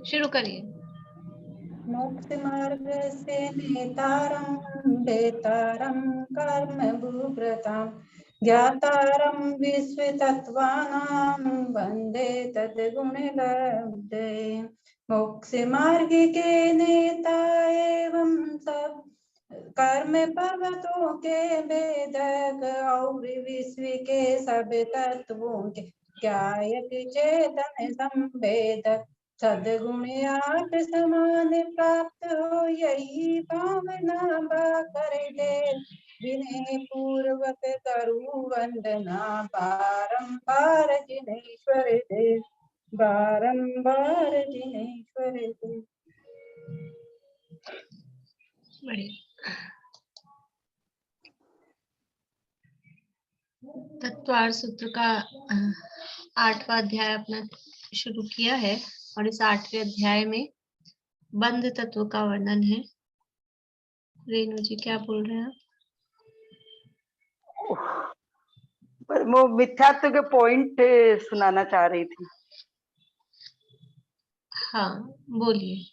शुरू करिए। मोक्ष मार्ग से नेतारं वेतारं कर्म भूभृतां ज्ञातारं विश्वतत्त्वानां वन्दे तद्गुणलब्धे। मोक्ष मार्ग के नेता एवं सब कर्म पर्वतों के वेदक और विश्व के सब तत्वों के ज्ञायक चेतन संवेदक सद्गुण आठ समान प्राप्त हो यही भावना कर दे विनय पूर्वक करूं वंदना बारंबार जिनेश्वर दे बारंबार जिनेश्वर दे। बढ़िया। तत्वार्थ सूत्र का 8वां अध्याय अपना शुरू किया है और इस 8वें अध्याय में बंध तत्व का वर्णन है। रेणु जी क्या बोल रहे हैं? पर वो मिथ्यात्व के पॉइंट सुनाना चाह रही थी। हाँ बोलिए।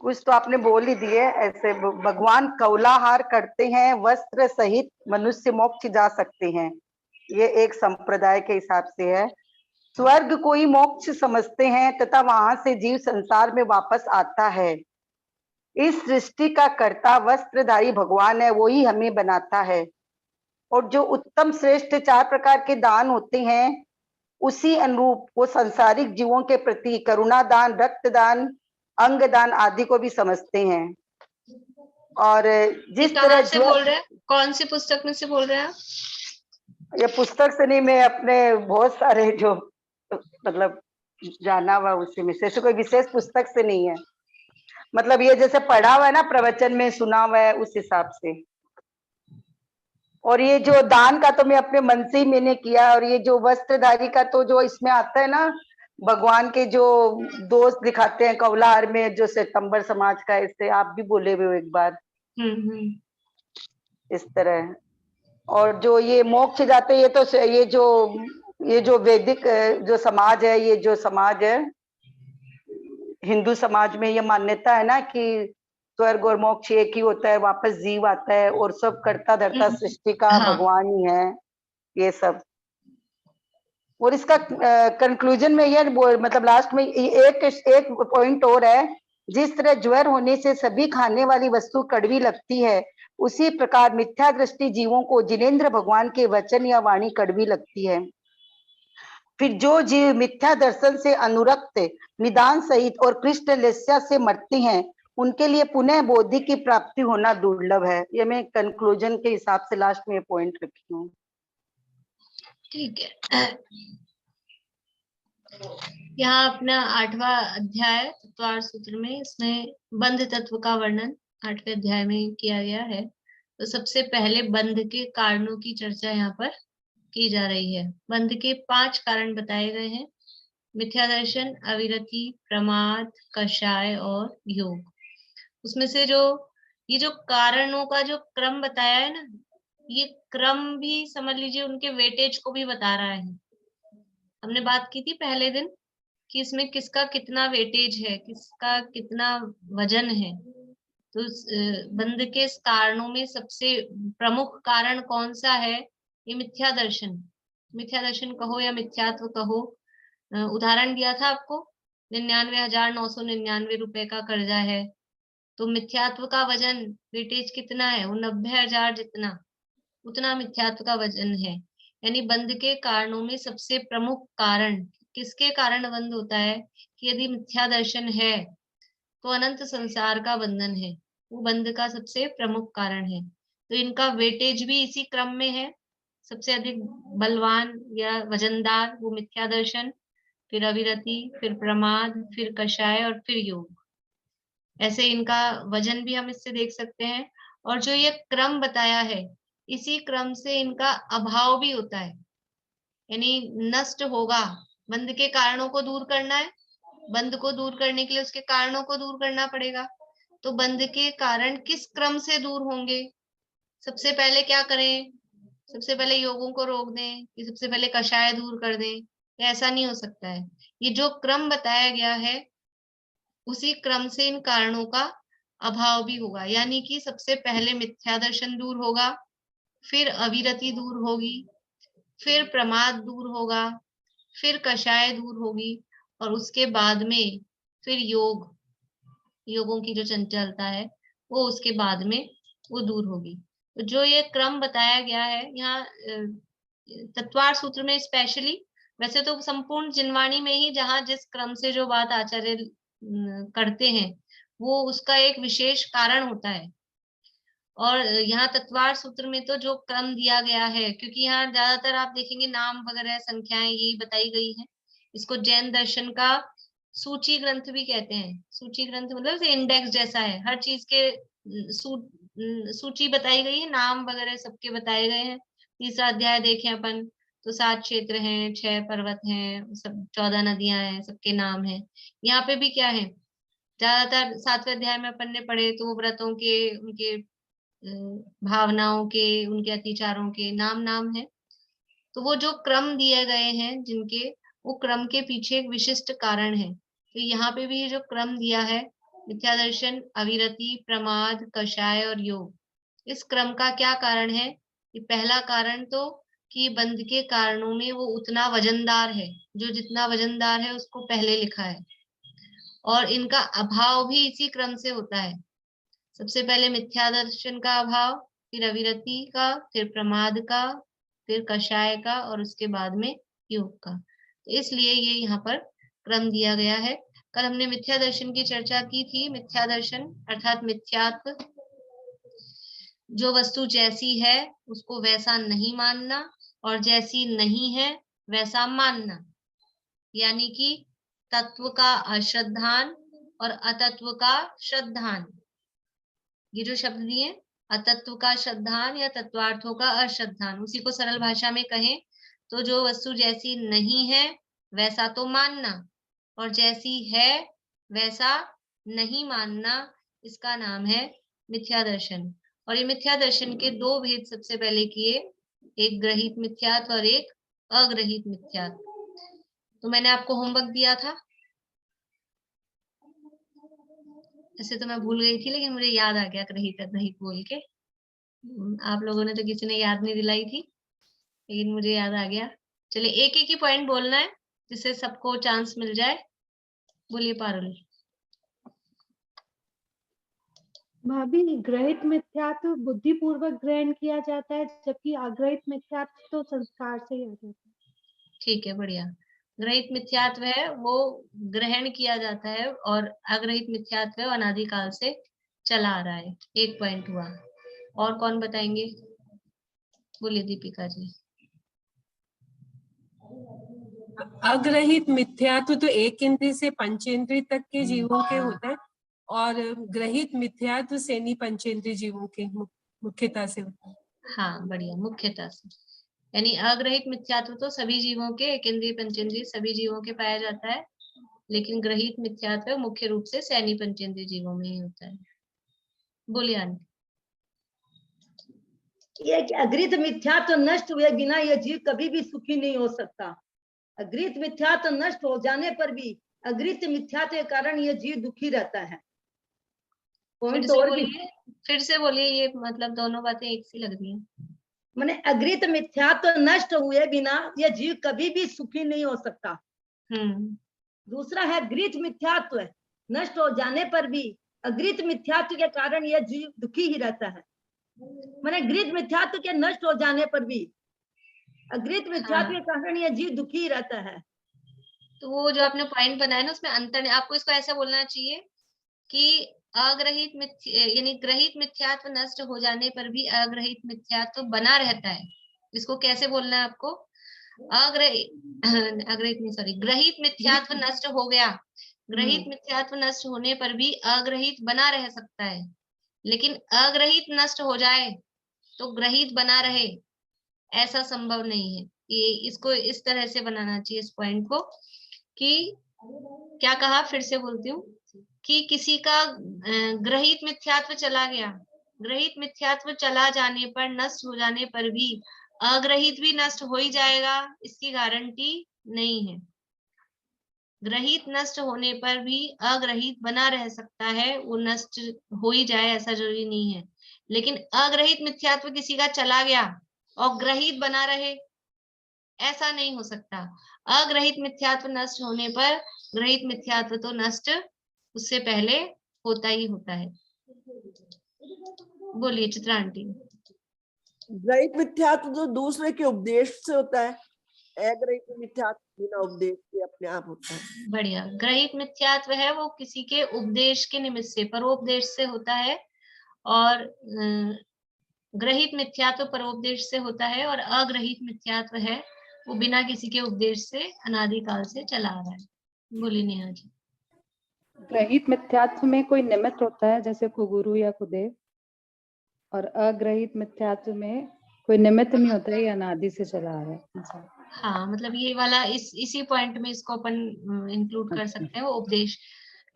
कुछ तो आपने बोल ही दिए। ऐसे भगवान कौलाहार करते हैं, वस्त्र सहित मनुष्य मोक्ष जा सकते हैं, ये एक संप्रदाय के हिसाब से है। स्वर्ग को ही मोक्ष समझते हैं तथा वहां से जीव संसार में वापस आता है। इस सृष्टि का कर्ता वस्त्रधारी भगवान है, वो ही हमें बनाता है। और जो उत्तम श्रेष्ठ 4 प्रकार के दान होते हैं, उसी अनुरूप वो सांसारिक जीवों के प्रति करुणा दान, रक्तदान, अंग दान आदि को भी समझते हैं। और जिस तरह से बोल रहे हैं, कौन सी पुस्तक में से बोल रहे हैं आप? ये पुस्तक से नहीं, मैं अपने बहुत सारे जो मतलब जाना हुआ उसी में से, कोई विशेष पुस्तक से नहीं है। मतलब ये जैसे पढ़ा हुआ है ना, प्रवचन में सुना हुआ है, उस हिसाब से। और ये जो दान का तो मैं अपने मन से ही मैंने किया। और ये जो वस्त्रधारी का तो जो इसमें आता है ना, भगवान के जो दोस्त दिखाते हैं कौलाहार में, जो श्वेतांबर समाज का, इससे आप भी बोले हुए हो एक बार इस तरह। और जो ये मोक्ष जाते, ये तो ये जो वैदिक जो समाज है, ये जो समाज है हिंदू समाज में, ये मान्यता है ना कि स्वर्ग और मोक्ष एक ही होता है, वापस जीव आता है और सब करता धरता सृष्टि का भगवान ही है ये सब। और इसका कंक्लूजन में ये मतलब लास्ट में एक पॉइंट और है। जिस तरह ज्वर होने से सभी खाने वाली वस्तु कड़वी लगती है, उसी प्रकार मिथ्या दृष्टि जीवों को जिनेंद्र भगवान के वचन या वाणी कड़वी लगती है। फिर जो जीव मिथ्या दर्शन से अनुरक्त निदान सहित और कृष्ण लेस्या से मरते हैं, उनके लिए पुनः बोधि की प्राप्ति होना दुर्लभ है। ये मैं कंक्लूजन के हिसाब से लास्ट में पॉइंट रखी हूँ। ठीक है। यहाँ अपना 8वां अध्याय तत्वार्थ सूत्र में इसमें बंध तत्व का वर्णन 8वें अध्याय में किया गया है। तो सबसे पहले बंध के कारणों की चर्चा यहाँ पर की जा रही है। बंध के 5 कारण बताए गए हैं: मिथ्या दर्शन, अविरति, प्रमाद, कषाय और योग। उसमें से ये जो कारणों का जो क्रम बताया है ना, ये क्रम भी समझ लीजिए उनके वेटेज को भी बता रहा है। हमने बात की थी पहले दिन कि इसमें किसका कितना वेटेज है, किसका कितना वजन है। तो बंध के कारणों में सबसे प्रमुख कारण कौन सा है? ये मिथ्या दर्शन। मिथ्या दर्शन कहो या मिथ्यात्व कहो। उदाहरण दिया था आपको, 99,999 रुपए का कर्जा है, तो मिथ्यात्व का वजन वेटेज कितना है? वो 90,000 जितना, उतना मिथ्यात्व का वजन है। यानी बंध के कारणों में सबसे प्रमुख कारण किसके कारण बंध होता है कि यदि मिथ्या दर्शन है तो अनंत संसार का बंधन है, वो बंध का सबसे प्रमुख कारण है। तो इनका वेटेज भी इसी क्रम में है। सबसे अधिक बलवान या वजनदार वो मिथ्या दर्शन, फिर अविरति, फिर प्रमाद, फिर कषाय और फिर योग। ऐसे इनका वजन भी हम इससे देख सकते हैं। और जो ये क्रम बताया है, इसी क्रम से इनका अभाव भी होता है, यानी नष्ट होगा। बंध के कारणों को दूर करना है, बंध को दूर करने के लिए उसके कारणों को दूर करना पड़ेगा। तो बंध के कारण किस क्रम से दूर होंगे? सबसे पहले क्या करें? सबसे पहले योगों को रोक दें, कि सबसे पहले कषाय दूर कर दें, ऐसा नहीं हो सकता है। ये जो क्रम बताया गया है उसी क्रम से इन कारणों का अभाव भी होगा, यानी कि सबसे पहले मिथ्या दर्शन दूर होगा, फिर अविरति दूर होगी, फिर प्रमाद दूर होगा, फिर कषाय दूर होगी, और उसके बाद में फिर योगों की जो चंचलता है वो उसके बाद में वो दूर होगी। तो जो ये क्रम बताया गया है यहाँ तत्वार्थ सूत्र में स्पेशली, वैसे तो संपूर्ण जिनवाणी में ही जहाँ जिस क्रम से जो बात आचार्य करते हैं वो उसका एक विशेष कारण होता है। और यहाँ तत्वार्थ सूत्र में तो जो क्रम दिया गया है, क्योंकि यहाँ ज्यादातर आप देखेंगे नाम वगैरह संख्याएं यही बताई गई है। इसको जैन दर्शन का सूची ग्रंथ भी कहते हैं। सूची ग्रंथ मतलब इंडेक्स जैसा है, हर चीज के सूची बताई गई है, नाम वगैरह सबके बताए गए हैं। तीसरा अध्याय देखें अपन तो 7 क्षेत्र हैं, 6 पर्वत हैं, सब 14 नदियां हैं, सबके नाम हैं। यहाँ पे भी क्या है, ज्यादातर 7वें अध्याय में अपन ने पढ़े तो वो व्रतों के, उनके भावनाओं के, उनके अतिचारों के नाम नाम है। तो वो जो क्रम दिए गए हैं जिनके, वो क्रम के पीछे एक विशिष्ट कारण है। तो यहाँ पे भी ये जो क्रम दिया है, मिथ्या दर्शन, अविरति, प्रमाद, कषाय और योग, इस क्रम का क्या कारण है कि पहला कारण तो कि बंध के कारणों में वो उतना वजनदार है, जो जितना वजनदार है उसको पहले लिखा है, और इनका अभाव भी इसी क्रम से होता है। सबसे पहले मिथ्या दर्शन का अभाव, फिर अविरति का, फिर प्रमाद का, फिर कषाय का, और उसके बाद में योग का। तो इसलिए ये यहाँ पर क्रम दिया गया है। कल हमने मिथ्या दर्शन की चर्चा की थी। मिथ्या दर्शन अर्थात मिथ्यात्व, जो वस्तु जैसी है उसको वैसा नहीं मानना, और जैसी नहीं है वैसा मानना, यानी कि तत्व का अश्रद्धान और अतत्व का श्रद्धान। ये जो शब्द दिए, अतत्व का श्रद्धान या तत्वार्थों का अश्रद्धान, उसी को सरल भाषा में कहें तो जो वस्तु जैसी नहीं है वैसा तो मानना, और जैसी है वैसा नहीं मानना, इसका नाम है मिथ्या दर्शन। और ये मिथ्या दर्शन के दो भेद सबसे पहले किए, एक ग्रहित मिथ्यात्व और एक अग्रहित मिथ्यात्व। तो मैंने आपको होमवर्क दिया था, ऐसे तो मैं भूल गई थी लेकिन मुझे याद आ गया ग्रहित अग्रहित बोल के। आप लोगों ने तो किसी ने याद नहीं दिलाई थी, लेकिन मुझे याद आ गया। चलिए एक एक ही पॉइंट बोलना है जिससे सबको चांस मिल जाए। बोलिए पारुल। भाभी, ग्रहित मिथ्यात्व बुद्धिपूर्वक ग्रहण किया जाता है, जबकि अग्रहित मिथ्यात्व तो संस्कार से ही आ जाता है। ठीक है, बढ़िया। ग्रहित मिथ्यात्व है वो ग्रहण किया जाता है, और अग्रहित मिथ्यात्व है अनादिकाल से चला आ रहा है। एक पॉइंट हुआ। और कौन बताएंगे? बोलिए दीपिका जी। अग्रहित मिथ्यात्व तो एक इंद्रिय से पंचेंद्रिय तक के जीवों के होते हैं, और ग्रहित मिथ्यात्व सेनी पंचेंद्रिय जीवों के मुख्यता से होता है। हाँ, बढ़िया, मुख्यता से। यानी अग्रहित मिथ्यात्व तो सभी जीवों के, एक इंद्रिय पंचेंद्रिय सभी जीवों के पाया जाता है, लेकिन ग्रहित मिथ्यात्व मुख्य रूप से सैनी पंचेंद्रिय जीवों में ही होता है। बोलिए आंटी। ये अग्रहित मिथ्यात्व नष्ट हुए बिना यह जीव कभी भी सुखी नहीं हो सकता। अग्रहित मिथ्यात्व नष्ट हो जाने पर भी अग्रहित मिथ्यात्व के कारण यह जीव दुखी रहता है। पॉइंट और भी फिर से बोलिए, ये मतलब दोनों बातें एक सी लग रही हैं। माने अग्रहित मिथ्यात्व नष्ट हुए बिना यह जीव कभी भी सुखी नहीं हो सकता। दूसरा है गृहित मिथ्यात्व नष्ट हो जाने पर भी अग्रहित मिथ्यात्व के कारण यह जीव दुखी ही रहता है। माने गृहित मिथ्यात्व के नष्ट हो जाने पर भी अग्रहित मिथ्यात्व के कारण यह जीव दुखी ही रहता है। तो वो जो आपने पॉइंट बनाया ना, उसमें अंतर, आपको इसको ऐसा बोलना चाहिए कि अग्रहित यानी ग्रहित मिथ्यात्व नष्ट हो जाने पर भी अग्रहित मिथ्यात्व बना रहता है। इसको कैसे बोलना है आपको? ग्रहित मिथ्यात्व नष्ट हो गया, ग्रहित मिथ्यात्व नष्ट होने पर भी अग्रहित बना रह सकता है, लेकिन अग्रहित नष्ट हो जाए तो ग्रहित बना रहे, ऐसा संभव नहीं है। ये इसको इस तरह से बनाना चाहिए इस पॉइंट को, कि क्या कहा, फिर से बोलती हूँ, कि किसी का ग्रहित मिथ्यात्व चला गया, ग्रहित मिथ्यात्व चला जाने पर, नष्ट हो जाने पर भी अग्रहित भी नष्ट हो ही जाएगा, इसकी गारंटी नहीं है। ग्रहित नष्ट होने पर भी अग्रहित बना रह सकता है, वो नष्ट हो ही जाए ऐसा जरूरी नहीं है। लेकिन अग्रहित मिथ्यात्व किसी का चला गया और ग्रहित बना रहे, ऐसा नहीं हो सकता। अग्रहित मिथ्यात्व नष्ट होने पर ग्रहित मिथ्यात्व तो नष्ट उससे पहले होता ही होता है। बोलिए चित्रा आंटी। ग्रहित मिथ्यात्व जो दूसरे के उपदेश से होता है, अग्रहित मिथ्यात्व बिना उपदेश के अपने आप होता है। बढ़िया। ग्रहित मिथ्यात्व है वो किसी के उपदेश के निमित्त से, परोपदेश से होता है, और ग्रहित मिथ्यात्व परोपदेश से होता है, और अग्रहित मिथ्यात्व है वो बिना किसी के उपदेश से अनादिकाल से चला आ रहा है। बोलिए नेहा जी। ग्रहित मिथ्यात्व में कोई निमित्त होता है, जैसे कुगुरु या कुदेव, और अग्रहित मिथ्यात्व में कोई निमित्त नहीं होता है, ये अनादि से चला आ रहा है। हाँ, मतलब ये वाला इसी पॉइंट में इसको अपन इंक्लूड कर सकते हैं, वो उपदेश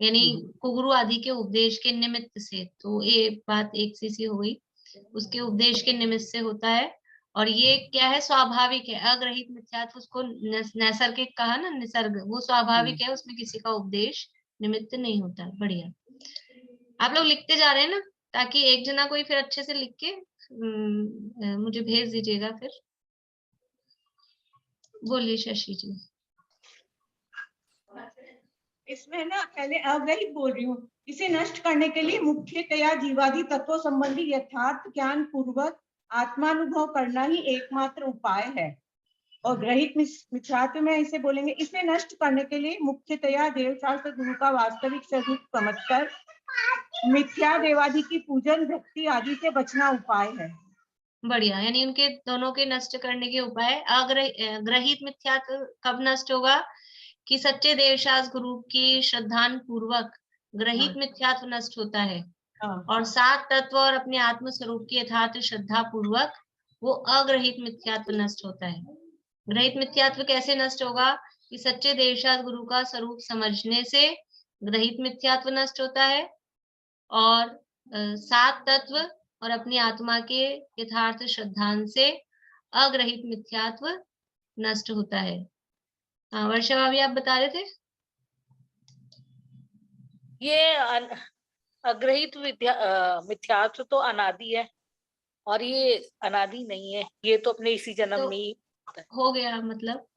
यानी कुगुरु आदि के उपदेश के निमित्त से। तो ये बात एक सी हो गई, उसके उपदेश के निमित्त से होता है। और ये क्या है, स्वाभाविक है। अग्रहित मिथ्यात्व उसको नैसर्गिक कहा ना, निसर्ग, वो स्वाभाविक है, उसमें किसी का उपदेश निमित्त नहीं होता। बढ़िया। आप लोग लिखते जा रहे हैं ना, ताकि एक जना कोई फिर अच्छे से लिख के मुझे भेज दीजिएगा फिर। बोलिए शशि जी। इसमें ना पहले अग्रहित बोल रही हूँ। इसे नष्ट करने के लिए मुख्यतया जीवादि तत्वों संबंधी यथार्थ ज्ञान पूर्वक आत्मानुभव करना ही एकमात्र उपाय है। और ग्रहित मिथ्यात्व में इसे बोलेंगे, इसे नष्ट करने के लिए मुख्यतया देवशास्त्र गुरु का वास्तविक स्वरूप समझकर मिथ्या देवादि की पूजन भक्ति आदि से बचना उपाय है। बढ़िया। यानी उनके दोनों के नष्ट करने के उपाय। ग्रहित मिथ्यात्व कब नष्ट होगा कि सच्चे देवशास्त्र गुरु की श्रद्धान पूर्वक ग्रहित मिथ्यात्व नष्ट होता है, और सात तत्व और अपने आत्म स्वरूप की यथार्थ श्रद्धा पूर्वक वो अग्रहित मिथ्यात्व नष्ट होता है। ग्रहित मिथ्यात्व कैसे नष्ट होगा कि सच्चे देवशास्त्र गुरु का स्वरूप समझने से ग्रहित मिथ्यात्व नष्ट होता है, और सात तत्व और अपनी आत्मा के यथार्थ श्रद्धान से अग्रहित मिथ्यात्व नष्ट होता है। वर्षा भाभी आप बता रहे थे। ये अग्रहित मिथ्यात्व तो अनादि है, और ये अनादि नहीं है, ये तो अपने इसी जन्म तो में ही हो गया, मतलब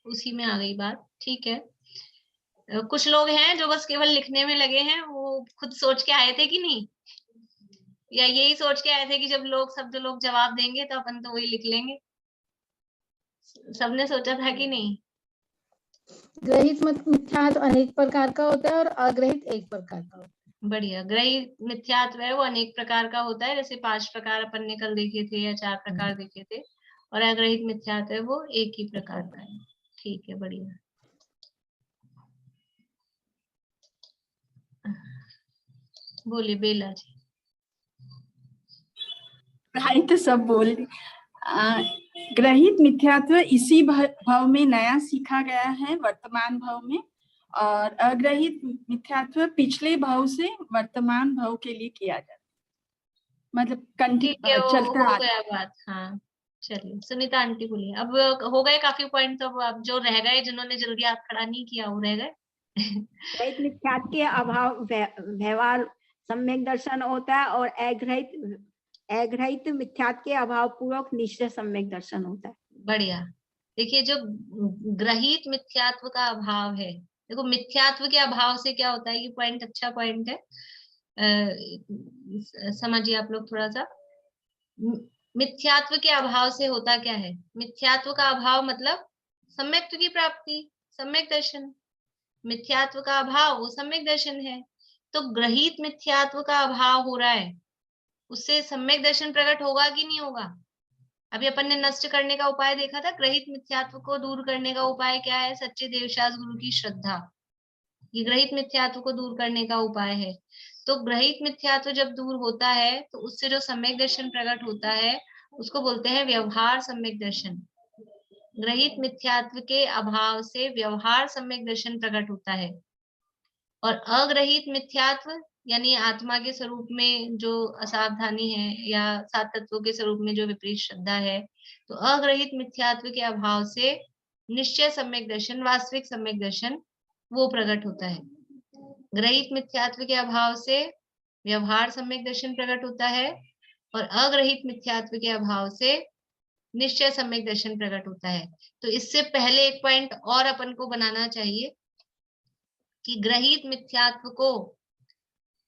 उसी में आ गई बात। ठीक है। कुछ लोग हैं जो बस केवल लिखने में लगे हैं, वो खुद सोच के आए थे कि नहीं, या यही सोच के आए थे कि जब लोग जवाब देंगे तो अपन तो वही लिख लेंगे। सबने सोचा था कि नहीं? ग्रहित मिथ्यात्व अनेक प्रकार का होता है और अग्रहित एक प्रकार का होता है। बढ़िया। ग्रहित मिथ्यात्व है वो अनेक प्रकार का होता है, जैसे 5 प्रकार अपन ने कल देखे थे या 4 प्रकार देखे थे, और अग्रहित मिथ्यात्व है वो एक ही प्रकार का है। ठीक है, बढ़िया। बोलिए बेला जी। भाई तो सब बोल ग्रहित मिथ्यात्व इसी भाव में नया सीखा गया है वर्तमान भाव में, और अग्रहित मिथ्यात्व पिछले भाव से वर्तमान भाव के लिए किया जाता है, मतलब चलता हो गया बात। हाँ चलिए, सुनीता आंटी बोलिए। अब हो गए काफी पॉइंट, तो अब जो रह गए, जिन्होंने जल्दी हाथ खड़ा नहीं किया वो रह गए। ग्रहित मिथ्यात्व के अभाव व्यवहार सम्यक दर्शन होता है, और अग्रहित मिथ्यात्व के अभाव पूर्वक निश्चय सम्यक दर्शन होता है। बढ़िया। देखिए, जो ग्रहित मिथ्यात्व का अभाव है, देखो मिथ्यात्व के अभाव से क्या होता है, ये पॉइंट अच्छा पॉइंट है, समझिए आप लोग थोड़ा सा। मिथ्यात्व के अभाव से होता क्या है, मिथ्यात्व का अभाव मतलब सम्यक्त्व की प्राप्ति, सम्यक दर्शन। मिथ्यात्व का अभाव वो सम्यक दर्शन है। तो ग्रहित मिथ्यात्व का अभाव हो रहा है, उससे सम्यक दर्शन प्रकट होगा कि नहीं होगा? अभी अपन ने नष्ट करने का उपाय देखा था, ग्रहित मिथ्यात्व को दूर करने का उपाय क्या है? सच्चे देवशास्त्र गुरु की श्रद्धा। ये ग्रहित मिथ्यात्व को दूर करने का उपाय है। तो ग्रहित मिथ्यात्व जब दूर होता है तो उससे जो सम्यक दर्शन प्रकट होता है उसको बोलते हैं व्यवहार सम्यक दर्शन। ग्रहित मिथ्यात्व के अभाव से व्यवहार सम्यक दर्शन प्रकट होता है। और अग्रहित मिथ्यात्व यानी आत्मा के स्वरूप में जो असावधानी है या सात तत्वों के स्वरूप में जो विपरीत श्रद्धा है, तो अग्रहित मिथ्यात्व के अभाव से निश्चय सम्यक दर्शन, वास्तविक सम्यक दर्शन वो प्रकट होता है। ग्रहित मिथ्यात्व के अभाव से व्यवहार सम्यक दर्शन प्रकट होता है और अग्रहित मिथ्यात्व के अभाव से निश्चय सम्यक दर्शन प्रकट होता है। तो इससे पहले एक पॉइंट और अपन को बनाना चाहिए कि ग्रहित मिथ्यात्व को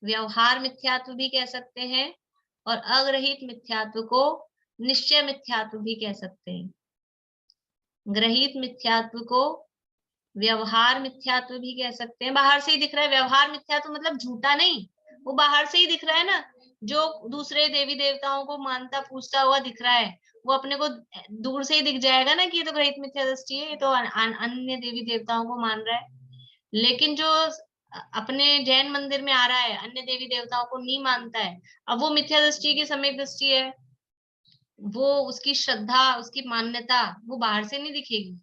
व्यवहार मिथ्यात्व भी कह सकते हैं और अग्रहित मिथ्यात्व को निश्चय मिथ्यात्व भी कह सकते हैं। ग्रहित मिथ्यात्व को व्यवहार मिथ्यात्व भी कह सकते हैं, बाहर से ही दिख रहा है। व्यवहार मिथ्यात्व मतलब झूठा नहीं, वो बाहर से ही दिख रहा है ना, जो दूसरे देवी देवताओं को मानता पूजता हुआ दिख रहा है, वो अपने को दूर से ही दिख जाएगा ना कि ये तो ग्रहित मिथ्या दृष्टि है, ये तो अन्य देवी देवताओं को मान रहा है। लेकिन जो अपने जैन मंदिर में आ रहा है, अन्य देवी देवताओं को नहीं मानता है, अब वो मिथ्या दृष्टि की सम्यक दृष्टि है, वो उसकी श्रद्धा, उसकी मान्यता वो बाहर से नहीं दिखेगी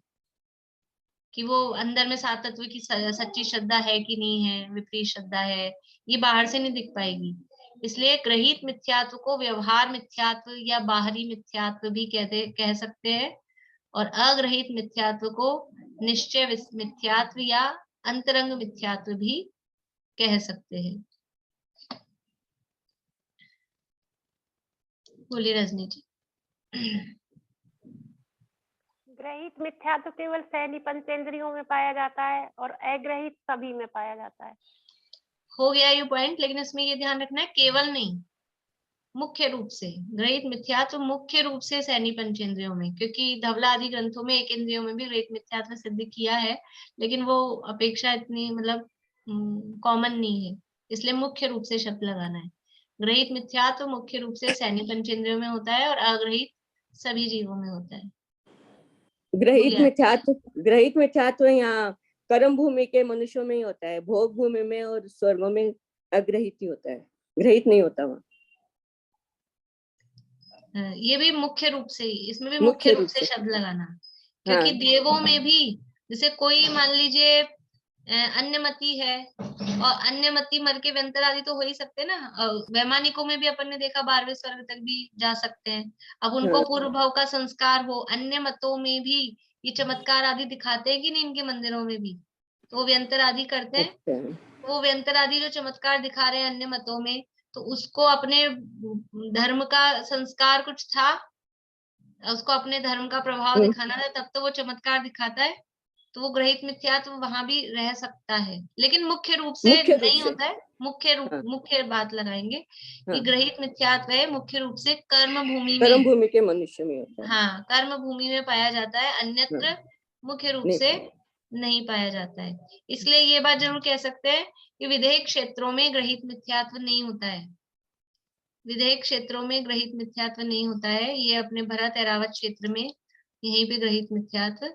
कि वो अंदर में सात तत्व की सच्ची श्रद्धा है कि नहीं है, विपरीत श्रद्धा है, ये बाहर से नहीं दिख पाएगी। इसलिए ग्रहित मिथ्यात्व को व्यवहार मिथ्यात्व या बाहरी मिथ्यात्व भी कह सकते हैं और अग्रहित मिथ्यात्व को निश्चय मिथ्यात्व या अंतरंग मिथ्यात्व भी कह सकते हैं। बोलिए रजनी जी। ग्रहित मिथ्यात्व केवल सहनी पंचेंद्रियों में पाया जाता है और अग्रहित सभी में पाया जाता है। हो गया ये पॉइंट, लेकिन इसमें ये ध्यान रखना है केवल नहीं, मुख्य रूप से ग्रहित मिथ्यात्व मुख्य रूप से सहनी पंचेंद्रियों में, क्योंकि धवला आदि ग्रंथों में एक इंद्रियों में भी ग्रहित मिथ्यात्व सिद्ध किया है, लेकिन वो अपेक्षा इतनी मतलब कॉमन नहीं है, इसलिए मुख्य रूप से शब्द लगाना है। ग्रहित मिथ्यात्व मुख्य रूप से सहनी पंचेंद्रियों में होता है और अग्रहित सभी जीवों में होता है। ग्रहित मिथ्यात्व यहाँ कर्म भूमि के मनुष्यों में ही होता है, भोग भूमि में और स्वर्गों में अग्रहित ही होता है, ग्रहित नहीं होता वहाँ। ये भी मुख्य रूप से, इसमें भी मुख्य रूप से शब्द लगाना, क्योंकि देवों में भी जैसे कोई मान लीजिए अन्यमति है और अन्यमति मर के व्यंतर आदि तो हो ही सकते हैं ना, वैमानिकों में भी अपन ने देखा 12वें स्वर्ग तक भी जा सकते हैं। अब उनको पूर्व भाव का संस्कार हो, अन्य मतों में भी ये चमत्कार आदि दिखाते हैं कि नहीं, इनके मंदिरों में भी तो व्यंतर आदि करते हैं। वो व्यंतर आदि जो चमत्कार दिखा रहे हैं अन्य मतों में, तो उसको अपने धर्म का संस्कार कुछ था, उसको अपने धर्म का प्रभाव दिखाना था, तब तो वो चमत्कार दिखाता है, तो वो ग्रहित मिथ्यात्व वहां भी रह सकता है, लेकिन मुख्य रूप से नहीं होता है। मुख्य बात लगाएंगे कि ग्रहित मिथ्यात्व है मुख्य रूप से कर्म भूमि के मनुष्य में होता है। हाँ, कर्म भूमि में पाया जाता है, अन्यत्र मुख्य रूप से नहीं पाया जाता है। इसलिए ये बात जरूर कह सकते हैं कि विधेय क्षेत्रों में ग्रहित मिथ्यात्व नहीं होता है, विधेय क्षेत्रों में ग्रहित मिथ्यात्व नहीं होता है, ये अपने भरत ऐरावत क्षेत्र में यहीं पे ग्रहित मिथ्यात्व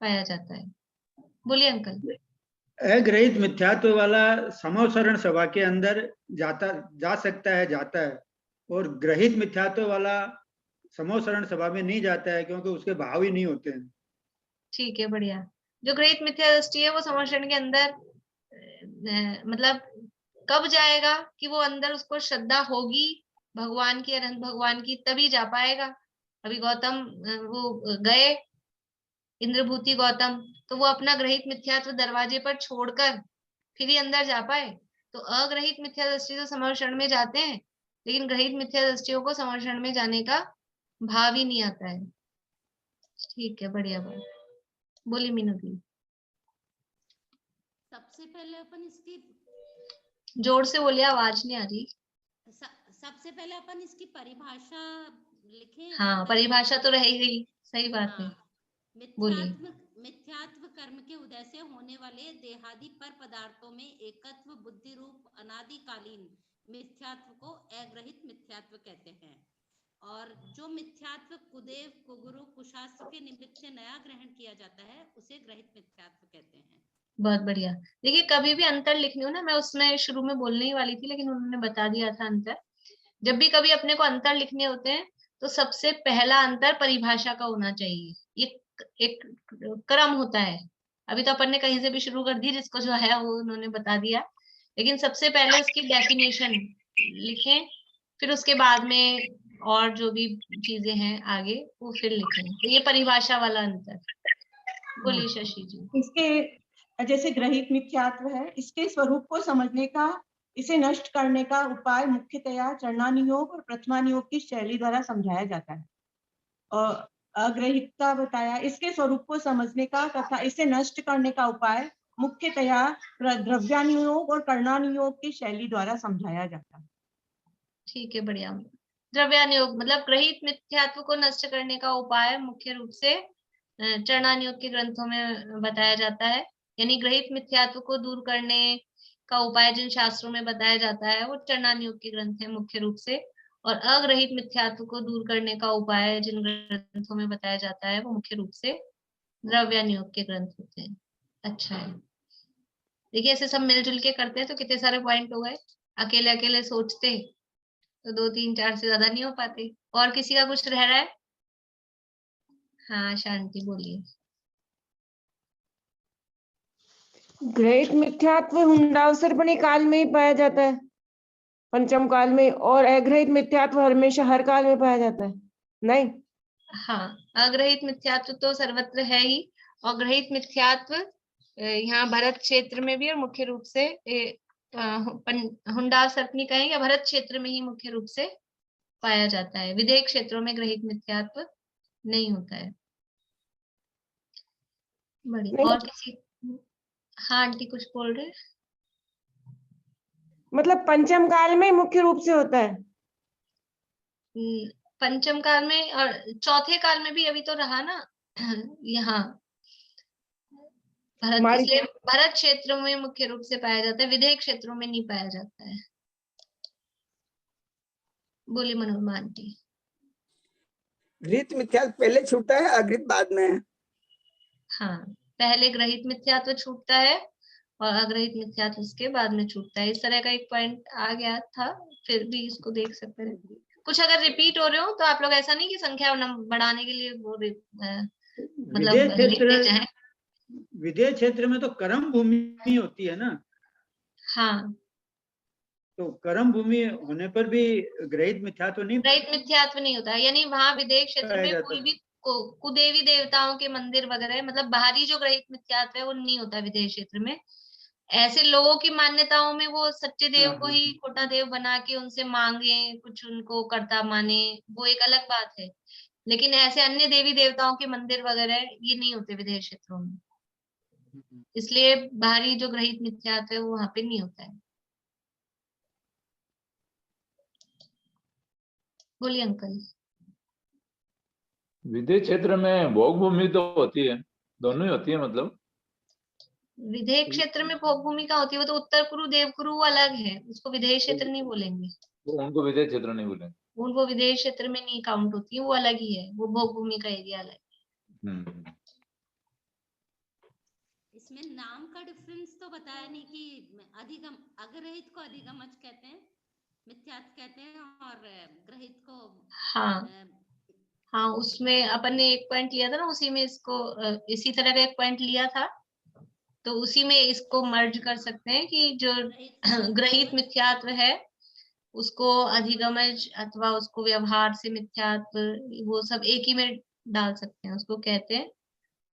पाया जाता है। बोलिए अंकल। अग्रहित मिथ्यात्व वाला समवसरण सभा के अंदर जा सकता है, जाता है, और ग्रहित मिथ्यात्व वाला समवसरण सभा में नहीं जाता है क्योंकि उसके भाव ही नहीं होते हैं। ठीक है, बढ़िया। जो ग्रहित मिथ्या दृष्टि है वो समवसरण के अंदर मतलब कब जाएगा कि वो अंदर उसको श्रद्धा होगी भगवान की, अनंत भगवान की, तभी जा पाएगा। अभी गौतम वो गए इंद्रभूति गौतम, तो वो अपना ग्रहित मिथ्यात्व दरवाजे पर छोड़कर फिर ही अंदर जा पाए। तो अग्रहित मिथ्या दृष्टि तो समर्षण में जाते हैं, लेकिन ग्रहित मिथ्या दृष्टियों को समर्षण में जाने का भाव ही नहीं आता है। ठीक है, बढ़िया बात। बोली मीनू दी। सबसे पहले अपन इसकी जोर से बोलिए, आवाज नहीं आ रही। सबसे पहले अपन इसकी परिभाषा लिखें। हाँ, परिभाषा तो रह ही गई, सही बात है। मिथ्यात्व कर्म के उदय से होने वाले देहादि पर पदार्थों में एकत्व बुद्धि रूप अनादिकालीन मिथ्यात्व को अग्रहित मिथ्यात्व कहते हैं, और जो मिथ्यात्व कुदेव कुगुरु कुशास्त्र के निमित्त से नया ग्रहण किया जाता है उसे ग्रहित मिथ्यात्व कहते हैं। बहुत बढ़िया। देखिए, कभी भी अंतर लिखनी हो ना, मैं उसमें शुरू में बोलने ही वाली थी लेकिन उन्होंने बता दिया था अंतर। जब भी कभी अपने को अंतर लिखने होते हैं तो सबसे पहला अंतर परिभाषा का होना चाहिए। ये एक क्रम होता है। अभी तो अपन ने कहीं से भी शुरू कर दी, जिसको जो है वो उन्होंने बता दिया, लेकिन सबसे पहले उसकी डेफिनेशन लिखें, फिर उसके बाद में और जो भी चीजें हैं आगे वो फिर लिखें। तो ये परिभाषा वाला अंतर। बोलिए शशि जी। इसके जैसे ग्रहित मिथ्यात्व है, इसके स्वरूप को समझने का, इसे नष्ट करने का उपाय मुख्यतया चरणानुयोग और प्रथमानुयोग की शैली द्वारा समझाया जाता है। और अग्रहितता बताया, इसके स्वरूप को समझने का तथा इसे नष्ट करने का उपाय मुख्यतया द्रव्यानुयोग और कर्णानुयोग की शैली द्वारा समझाया जाता है। ठीक है, बढ़िया। द्रव्यानुयोग मतलब ग्रहित मिथ्यात्व को नष्ट करने का उपाय मुख्य रूप से चरणानुयोग के ग्रंथों में बताया जाता है। यानी ग्रहित मिथ्यात्व को दूर करने का उपाय जिन शास्त्रों में बताया जाता है वो चरणानुयोग के ग्रंथ है मुख्य रूप से, और अग्रहित मिथ्यात्व को दूर करने का उपाय जिन ग्रंथों में बताया जाता है वो मुख्य रूप से द्रव्यानुयोग के ग्रंथ होते हैं। अच्छा है, देखिए ऐसे सब मिलजुल के करते हैं तो कितने सारे पॉइंट हो गए। अकेले अकेले सोचते तो 2 3 4 से ज्यादा नहीं हो पाते। और किसी का कुछ रह रहा है? हाँ शांति बोलिए। ग्रहित मिथ्यात्व हुंडावसर्पणी काल में ही पाया जाता है, पंचम काल में, और अग्रहित मिथ्यात्व हमेशा हर काल में पाया जाता है, नहीं? हाँ, अग्रहित मिथ्यात्व तो सर्वत्र है ही, और ग्रहित मिथ्यात्व यहाँ भरत क्षेत्र में भी और मुख्य रूप से हुंडावसर्पणी कहें या भरत क्षेत्र में ही मुख्य रूप से पाया जाता है। विदेह क्षेत्रों में ग्रहित मिथ्यात्व नहीं होता है। बढ़िया। और किसी? हाँ आंटी कुछ बोल रहे? मतलब पंचम काल में मुख्य रूप से होता है। पंचम काल में और चौथे काल में भी अभी तो रहा ना यहाँ भरत, इसलिए भरत क्षेत्र में मुख्य रूप से पाया जाता है, विदेह क्षेत्रों में नहीं पाया जाता है। बोली मनोरमा आंटी। ग्रहित मिथ्यात्व पहले छूटता है, अग्रहित बाद में है। हाँ, पहले ग्रहित मिथ्यात्व छूटता है और अग्रहित मिथ्यात्व उसके बाद में छूटता है। इस तरह का एक पॉइंट आ गया था, फिर भी इसको देख सकते हैं। कुछ अगर रिपीट हो रहे हो तो आप लोग ऐसा नहीं कि संख्या बढ़ाने के लिए वो मतलब लिखते जाएं। विदेह क्षेत्र में तो कर्म भूमि होती है ना। हाँ, तो कर्म भूमि होने पर भी ग्रहित मिथ्यात्व नहीं, ग्रहित मिथ्यात्व नहीं होता है। यानी वहां विदेह क्षेत्र में कोई भी कुदेवी देवताओं के मंदिर वगैरह, मतलब बाहरी जो ग्रहित मिथ्यात्व है वो नहीं होता विदेह क्षेत्र में। ऐसे लोगों की मान्यताओं में वो सच्चे देव को ही खोटा देव बना के उनसे मांगे, कुछ उनको कर्ता माने, वो एक अलग बात है। लेकिन ऐसे अन्य देवी देवताओं के मंदिर वगैरह ये नहीं होते विदेह क्षेत्रों में, इसलिए बाहरी जो ग्रहित मिथ्यात्व है वो वहां पे नहीं होता है। बोलिए अंकल। विदेह क्षेत्र में भोग भूमि तो होती है, दोनों ही होती है। मतलब विदेह क्षेत्र में भोग भूमिका होती है, वो तो उत्तर कुरु देव कुरु अलग है, उसको विदेह क्षेत्र नहीं बोलेंगे। वो उनको विदेह क्षेत्र नहीं बोलेंगे, वो विदेह क्षेत्र में नहीं काउंट होती है, वो अलग ही है, वो भोग भूमि का एरिया अलग है। इसमें नाम का डिफरेंस तो बताया नहीं कि अधिगम, अग्रहित को अधिगमज कहते हैं, मिथ्यात्व कहते हैं, और ग्रहित को हाँ, उसमें अपन ने एक पॉइंट लिया था ना, उसी में इसको इसी तरह का एक पॉइंट लिया था, तो उसी में इसको मर्ज कर सकते हैं कि जो ग्रहित मिथ्यात्व है उसको अधिगमज अथवा उसको व्यवहार से मिथ्यात्व, वो सब एक ही में डाल सकते हैं, उसको कहते हैं।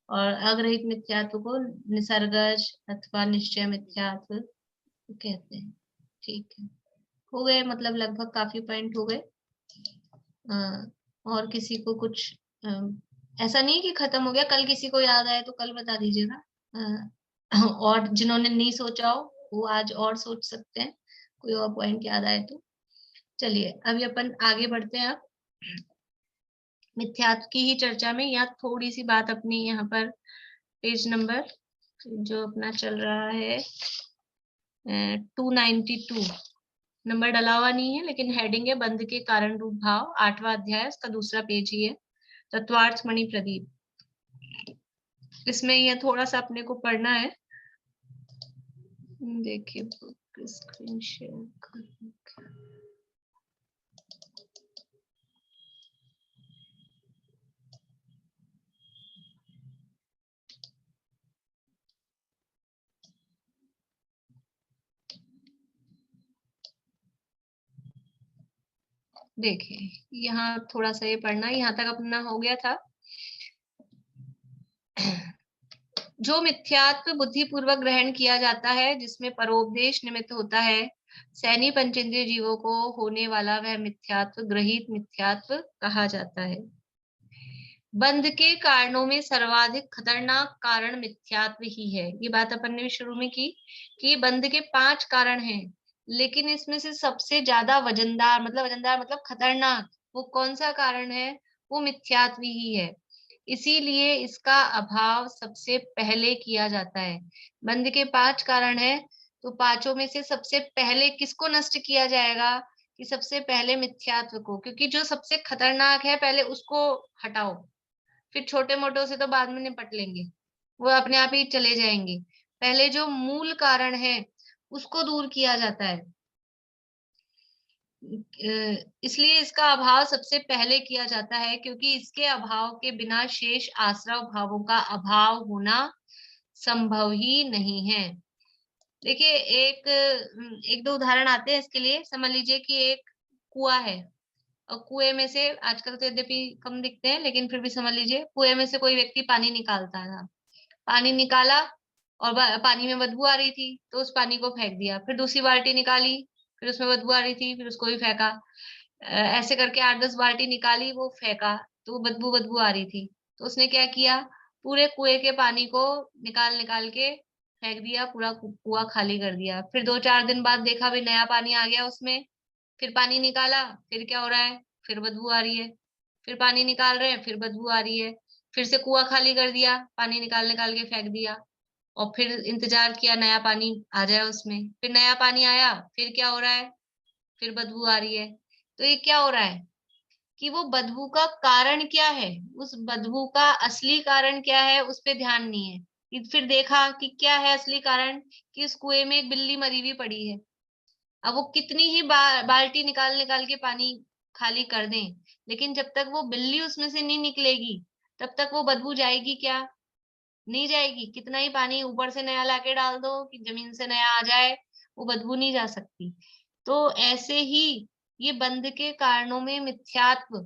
और अग्रहित मिथ्यात्व को निसर्गज अथवा निश्चय मिथ्यात्व कहते हैं। ठीक है, हो गए, मतलब लगभग काफी पॉइंट हो गए। और किसी को कुछ ऐसा नहीं कि खत्म हो गया, कल किसी को याद आए तो कल बता दीजिएगा, और जिन्होंने नहीं सोचा हो वो आज और सोच सकते हैं, कोई और पॉइंट याद आए तो। चलिए अभी अपन आगे बढ़ते हैं। अब मिथ्यात्व की ही चर्चा में यहाँ थोड़ी सी बात अपनी यहाँ पर पेज नंबर जो अपना चल रहा है 292 नंबर डला हुआ नहीं है, लेकिन हेडिंग है बंध के कारण रूप भाव, 8वां अध्याय, उसका दूसरा पेज ही है, तत्वार्थ मणि प्रदीप। इसमें ये थोड़ा सा अपने को पढ़ना है। देखिए स्क्रीन शेयर कर, देखिए यहाँ थोड़ा सा ये पढ़ना, यहाँ तक अपना हो गया था। जो मिथ्यात्व बुद्धिपूर्वक ग्रहण किया जाता है, जिसमें परोपदेश निमित्त होता है, सैनी पंचेंद्रिय जीवों को होने वाला वह मिथ्यात्व ग्रहित मिथ्यात्व कहा जाता है। बंध के कारणों में सर्वाधिक खतरनाक कारण मिथ्यात्व ही है। ये बात अपन ने भी शुरू में की कि बंध के 5 कारण हैं, लेकिन इसमें से सबसे ज्यादा वजनदार मतलब खतरनाक वो कौन सा कारण है? वो मिथ्यात्व ही है। इसीलिए इसका अभाव सबसे पहले किया जाता है। बंध के 5 कारण है, तो पांचों में से सबसे पहले किसको नष्ट किया जाएगा? कि सबसे पहले मिथ्यात्व को, क्योंकि जो सबसे खतरनाक है पहले उसको हटाओ, फिर छोटे मोटों से तो बाद में निपट लेंगे, वो अपने आप ही चले जाएंगे। पहले जो मूल कारण है उसको दूर किया जाता है। इसलिए इसका अभाव सबसे पहले किया जाता है, क्योंकि इसके अभाव के बिना शेष आश्रव भावों का अभाव होना संभव ही नहीं है। देखिए एक दो उदाहरण आते हैं इसके लिए। समझ लीजिए कि एक कुआं है और कुएं में से, आजकल तो यद्यपि कम दिखते हैं लेकिन फिर भी समझ लीजिए, कुएं में से कोई व्यक्ति पानी निकालता था। पानी निकाला और पानी में बदबू आ रही थी तो उस पानी को फेंक दिया। फिर दूसरी बाल्टी निकाली, फिर उसमें बदबू आ रही थी, फिर उसको भी फेंका। ऐसे करके 8-10 बाल्टी निकाली, वो फेंका तो बदबू आ रही थी। तो उसने क्या किया? पूरे कुएं के पानी को निकाल निकाल के फेंक दिया, पूरा कुआं खाली कर दिया। फिर 2-4 दिन बाद देखा भाई नया पानी आ गया उसमें, फिर पानी निकाला, फिर क्या हो रहा है? फिर बदबू आ रही है। फिर पानी निकाल रहे हैं, फिर बदबू आ रही है। फिर से कुआं खाली कर दिया, पानी निकाल निकाल के फेंक दिया और फिर इंतजार किया नया पानी आ जाए उसमें। फिर नया पानी आया, फिर क्या हो रहा है? फिर बदबू आ रही है। तो ये क्या हो रहा है कि वो बदबू का कारण क्या है, उस बदबू का असली कारण क्या है उस पे ध्यान नहीं है। फिर देखा कि क्या है असली कारण, कि उस कुएं में एक बिल्ली मरी हुई पड़ी है। अब वो कितनी ही बाल्टी निकाल निकाल के पानी खाली कर दें, लेकिन जब तक वो बिल्ली उसमें से नहीं निकलेगी तब तक वो बदबू जाएगी क्या? नहीं जाएगी। कितना ही पानी ऊपर से नया लाके डाल दो कि जमीन से नया आ जाए, वो बदबू नहीं जा सकती। तो ऐसे ही ये बंध के कारणों में मिथ्यात्व,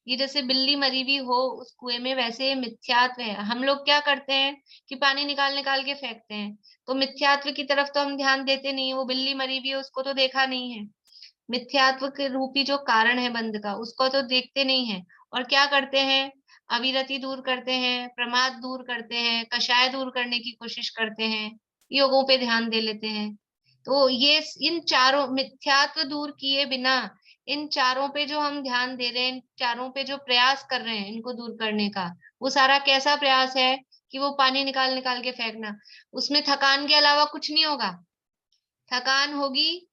ये जैसे बिल्ली मरी हुई हो उस कुएं में, वैसे मिथ्यात्व है। हम लोग क्या करते हैं कि पानी निकाल निकाल के फेंकते हैं, तो मिथ्यात्व की तरफ तो हम ध्यान देते नहीं है। वो बिल्ली मरी हुई है उसको तो देखा नहीं है, मिथ्यात्व के रूपी जो कारण है बंध का उसको तो देखते नहीं है। और क्या करते हैं? अविरति दूर करते हैं, प्रमाद दूर करते हैं, कषाय दूर करने की कोशिश करते हैं, योगों पे ध्यान दे लेते हैं। तो ये इन चारों मिथ्यात्व दूर किए बिना, इन चारों पे जो हम ध्यान दे रहे हैं, इन चारों पे जो प्रयास कर रहे हैं इनको दूर करने का, वो सारा कैसा प्रयास है कि वो पानी निकाल निकाल के फेंकना। उसमें थकान के अलावा कुछ नहीं होगा। थकान होगी,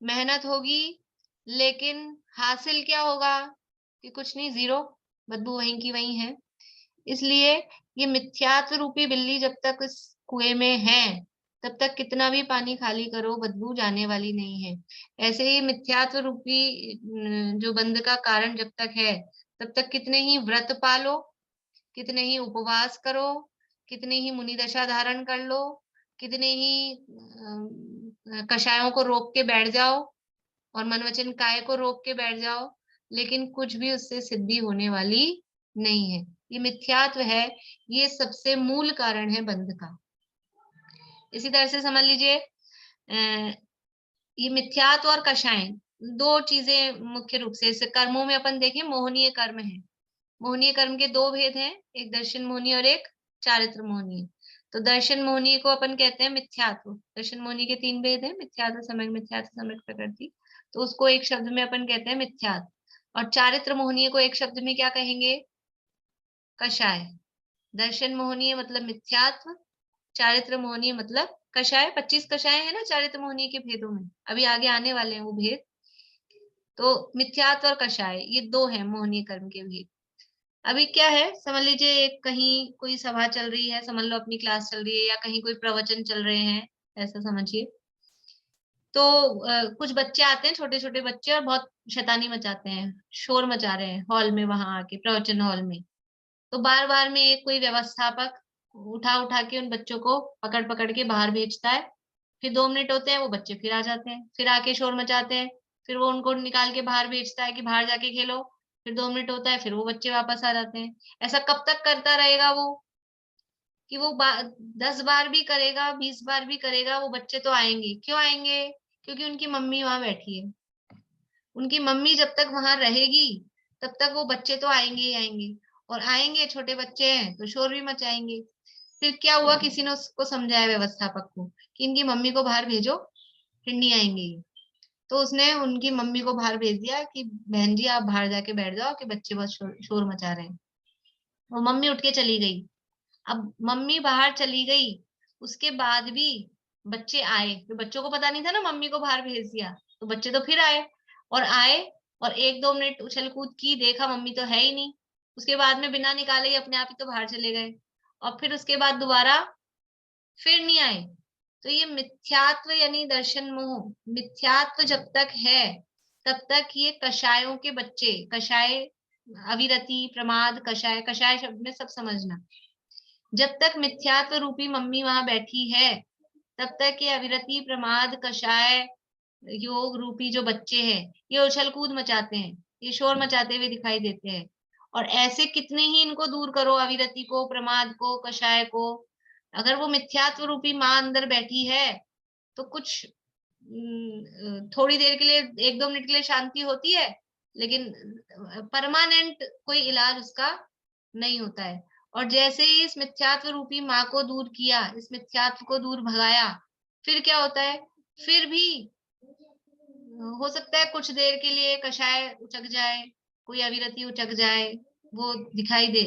मेहनत होगी, लेकिन हासिल क्या होगा? कि कुछ नहीं, जीरो, बदबू वहीं की वहीं है। इसलिए ये मिथ्यात्व रूपी बिल्ली जब तक इस कुएं में है तब तक कितना भी पानी खाली करो बदबू जाने वाली नहीं है। ऐसे ही मिथ्यात्व रूपी जो बंध का कारण जब तक है तब तक कितने ही व्रत पालो, कितने ही उपवास करो, कितने ही मुनि दशा धारण कर लो, कितने ही कषायों को रोक के बैठ जाओ और मन वचन काय को रोक के बैठ जाओ, लेकिन कुछ भी उससे सिद्धि होने वाली नहीं है। ये मिथ्यात्व है, ये सबसे मूल कारण है बंध का। इसी तरह से समझ लीजिए ये मिथ्यात्व और कषाय दो चीजें मुख्य रूप से। इस कर्मों में अपन देखें, मोहनीय कर्म है। मोहनीय कर्म के दो भेद हैं, एक दर्शन मोहनीय और एक चारित्र मोहनीय। तो दर्शन मोहनीय को अपन कहते हैं मिथ्यात्व। दर्शन मोहनीय के 3 भेद हैं, मिथ्यात्व, सम्यक मिथ्यात्व, सम्यक प्रकृति। तो उसको एक शब्द में अपन कहते हैं मिथ्यात्व। और चारित्र मोहनीय को एक शब्द में क्या कहेंगे? कषाय। दर्शन मोहनीय मतलब मिथ्यात्व, चारित्र मोहनीय मतलब कषाय। 25 कषाय है ना चारित्र मोहनीय के भेदों में, अभी आगे आने वाले हैं वो भेद। तो मिथ्यात्व और कषाय ये दो हैं मोहनीय कर्म के भेद। अभी क्या है, समझ लीजिए कहीं कोई सभा चल रही है, समझ लो अपनी क्लास चल रही है, या कहीं कोई प्रवचन चल रहे हैं, ऐसा समझिए। तो कुछ बच्चे आते हैं, छोटे छोटे बच्चे, और बहुत शैतानी मचाते हैं, शोर मचा रहे हैं हॉल में, वहां आके प्रवचन हॉल में। तो बार बार में एक कोई व्यवस्थापक उठा उठा के उन बच्चों को पकड़ पकड़ के बाहर भेजता है। फिर 2 मिनट होते हैं, वो बच्चे फिर आ जाते हैं, फिर आके शोर मचाते हैं। फिर वो उनको निकाल के बाहर भेजता है कि बाहर जाके खेलो। फिर 2 मिनट होता है, फिर वो बच्चे वापस आ जाते हैं। ऐसा कब तक करता रहेगा वो? कि वो 10 बार भी करेगा, 20 बार भी करेगा, वो बच्चे तो आएंगे। क्यों आएंगे? क्योंकि उनकी मम्मी वहां बैठी है। उनकी मम्मी जब तक वहां रहेगी तब तक वो बच्चे तो आएंगे ही आएंगे, और आएंगे, छोटे बच्चे हैं तो शोर भी मचाएंगे। फिर क्या हुआ, किसी ने उसको समझाया व्यवस्थापक को कि इनकी मम्मी को बाहर भेजो, फिर नहीं आएंगे ये। तो उसने उनकी मम्मी को बाहर भेज दिया कि बहन जी आप बाहर जाके बैठ जाओ कि बच्चे बहुत शोर मचा रहे हैं। वो मम्मी उठ के चली गई। अब मम्मी बाहर चली गई, उसके बाद भी बच्चे आए। तो बच्चों को पता नहीं था ना मम्मी को बाहर भेज दिया, तो बच्चे तो फिर आए और 1-2 मिनट उछल कूद की, देखा मम्मी तो है ही नहीं। उसके बाद में बिना निकाले ही अपने आप ही तो बाहर चले गए, और फिर उसके बाद दोबारा फिर नहीं आए। तो ये मिथ्यात्व यानी दर्शन मोह, मिथ्यात्व जब तक है तब तक ये कषायों के बच्चे, कषाय अविरति प्रमाद कषाय, कषाय शब्द में सब समझना, जब तक मिथ्यात्व रूपी मम्मी वहां बैठी है तब तक ये अविरति प्रमाद कषाय योग रूपी जो बच्चे हैं ये उछल कूद मचाते हैं, ये शोर मचाते हुए दिखाई देते हैं। और ऐसे कितने ही इनको दूर करो, अविरति को, प्रमाद को, कषाय को, अगर वो मिथ्यात्व रूपी माँ अंदर बैठी है तो कुछ थोड़ी देर के लिए, 1-2 मिनट के लिए शांति होती है, लेकिन परमानेंट कोई इलाज उसका नहीं होता है। और जैसे ही इस मिथ्यात्व रूपी माँ को दूर किया, इस मिथ्यात्व को दूर भगाया, फिर क्या होता है, फिर भी हो सकता है कुछ देर के लिए कषाय उचक जाए, कोई अविरति उचक जाए, वो दिखाई दे,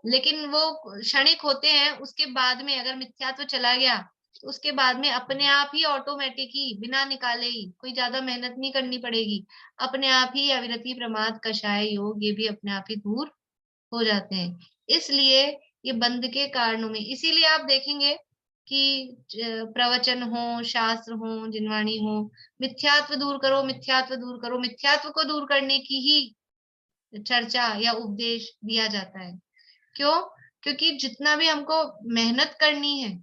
लेकिन वो क्षणिक होते हैं। उसके बाद में अगर मिथ्यात्व चला गया तो उसके बाद में अपने आप ही ऑटोमेटिक ही, बिना निकाले ही, कोई ज्यादा मेहनत नहीं करनी पड़ेगी, अपने आप ही अविरति प्रमाद कषाय योग ये भी अपने आप ही दूर हो जाते हैं। इसलिए ये बंध के कारणों में, इसीलिए आप देखेंगे कि प्रवचन हो, शास्त्र हो, जिनवाणी हो, मिथ्यात्व दूर करो, मिथ्यात्व दूर करो, मिथ्यात्व को दूर करने की ही चर्चा या उपदेश दिया जाता है। क्यों? क्योंकि जितना भी हमको मेहनत करनी है,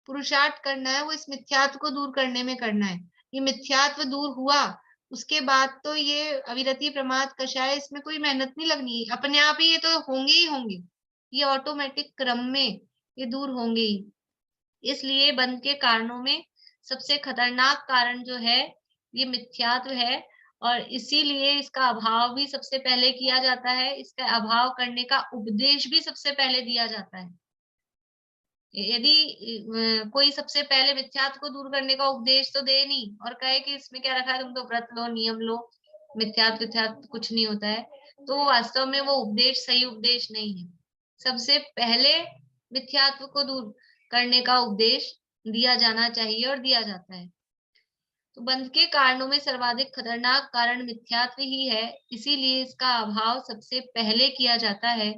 पुरुषार्थ करना है, वो इस मिथ्यात्व को दूर करने में करना है। ये मिथ्यात्व दूर हुआ उसके बाद तो ये अविरति प्रमाद कषाय, इसमें कोई मेहनत नहीं लगनी, अपने आप ही ये तो होंगे ही होंगे, ये ऑटोमेटिक क्रम में ये दूर होंगे ही। इसलिए बंध के कारणों में सबसे खतरनाक कारण जो है ये मिथ्यात्व है, और इसीलिए इसका अभाव भी सबसे पहले किया जाता है, इसका अभाव करने का उपदेश भी सबसे पहले दिया जाता है। यदि कोई सबसे पहले मिथ्यात्व को दूर करने का उपदेश तो दे नहीं और कहे कि इसमें क्या रखा है, तुम तो व्रत लो, नियम लो, मिथ्यात्व कुछ नहीं होता है, तो वास्तव में वो उपदेश सही उपदेश नहीं है। सबसे पहले मिथ्यात्व को दूर करने का उपदेश दिया जाना चाहिए और दिया जाता है। तो बंध के कारणों में सर्वाधिक खतरनाक कारण मिथ्यात्व ही है, इसीलिए इसका अभाव सबसे पहले किया जाता है,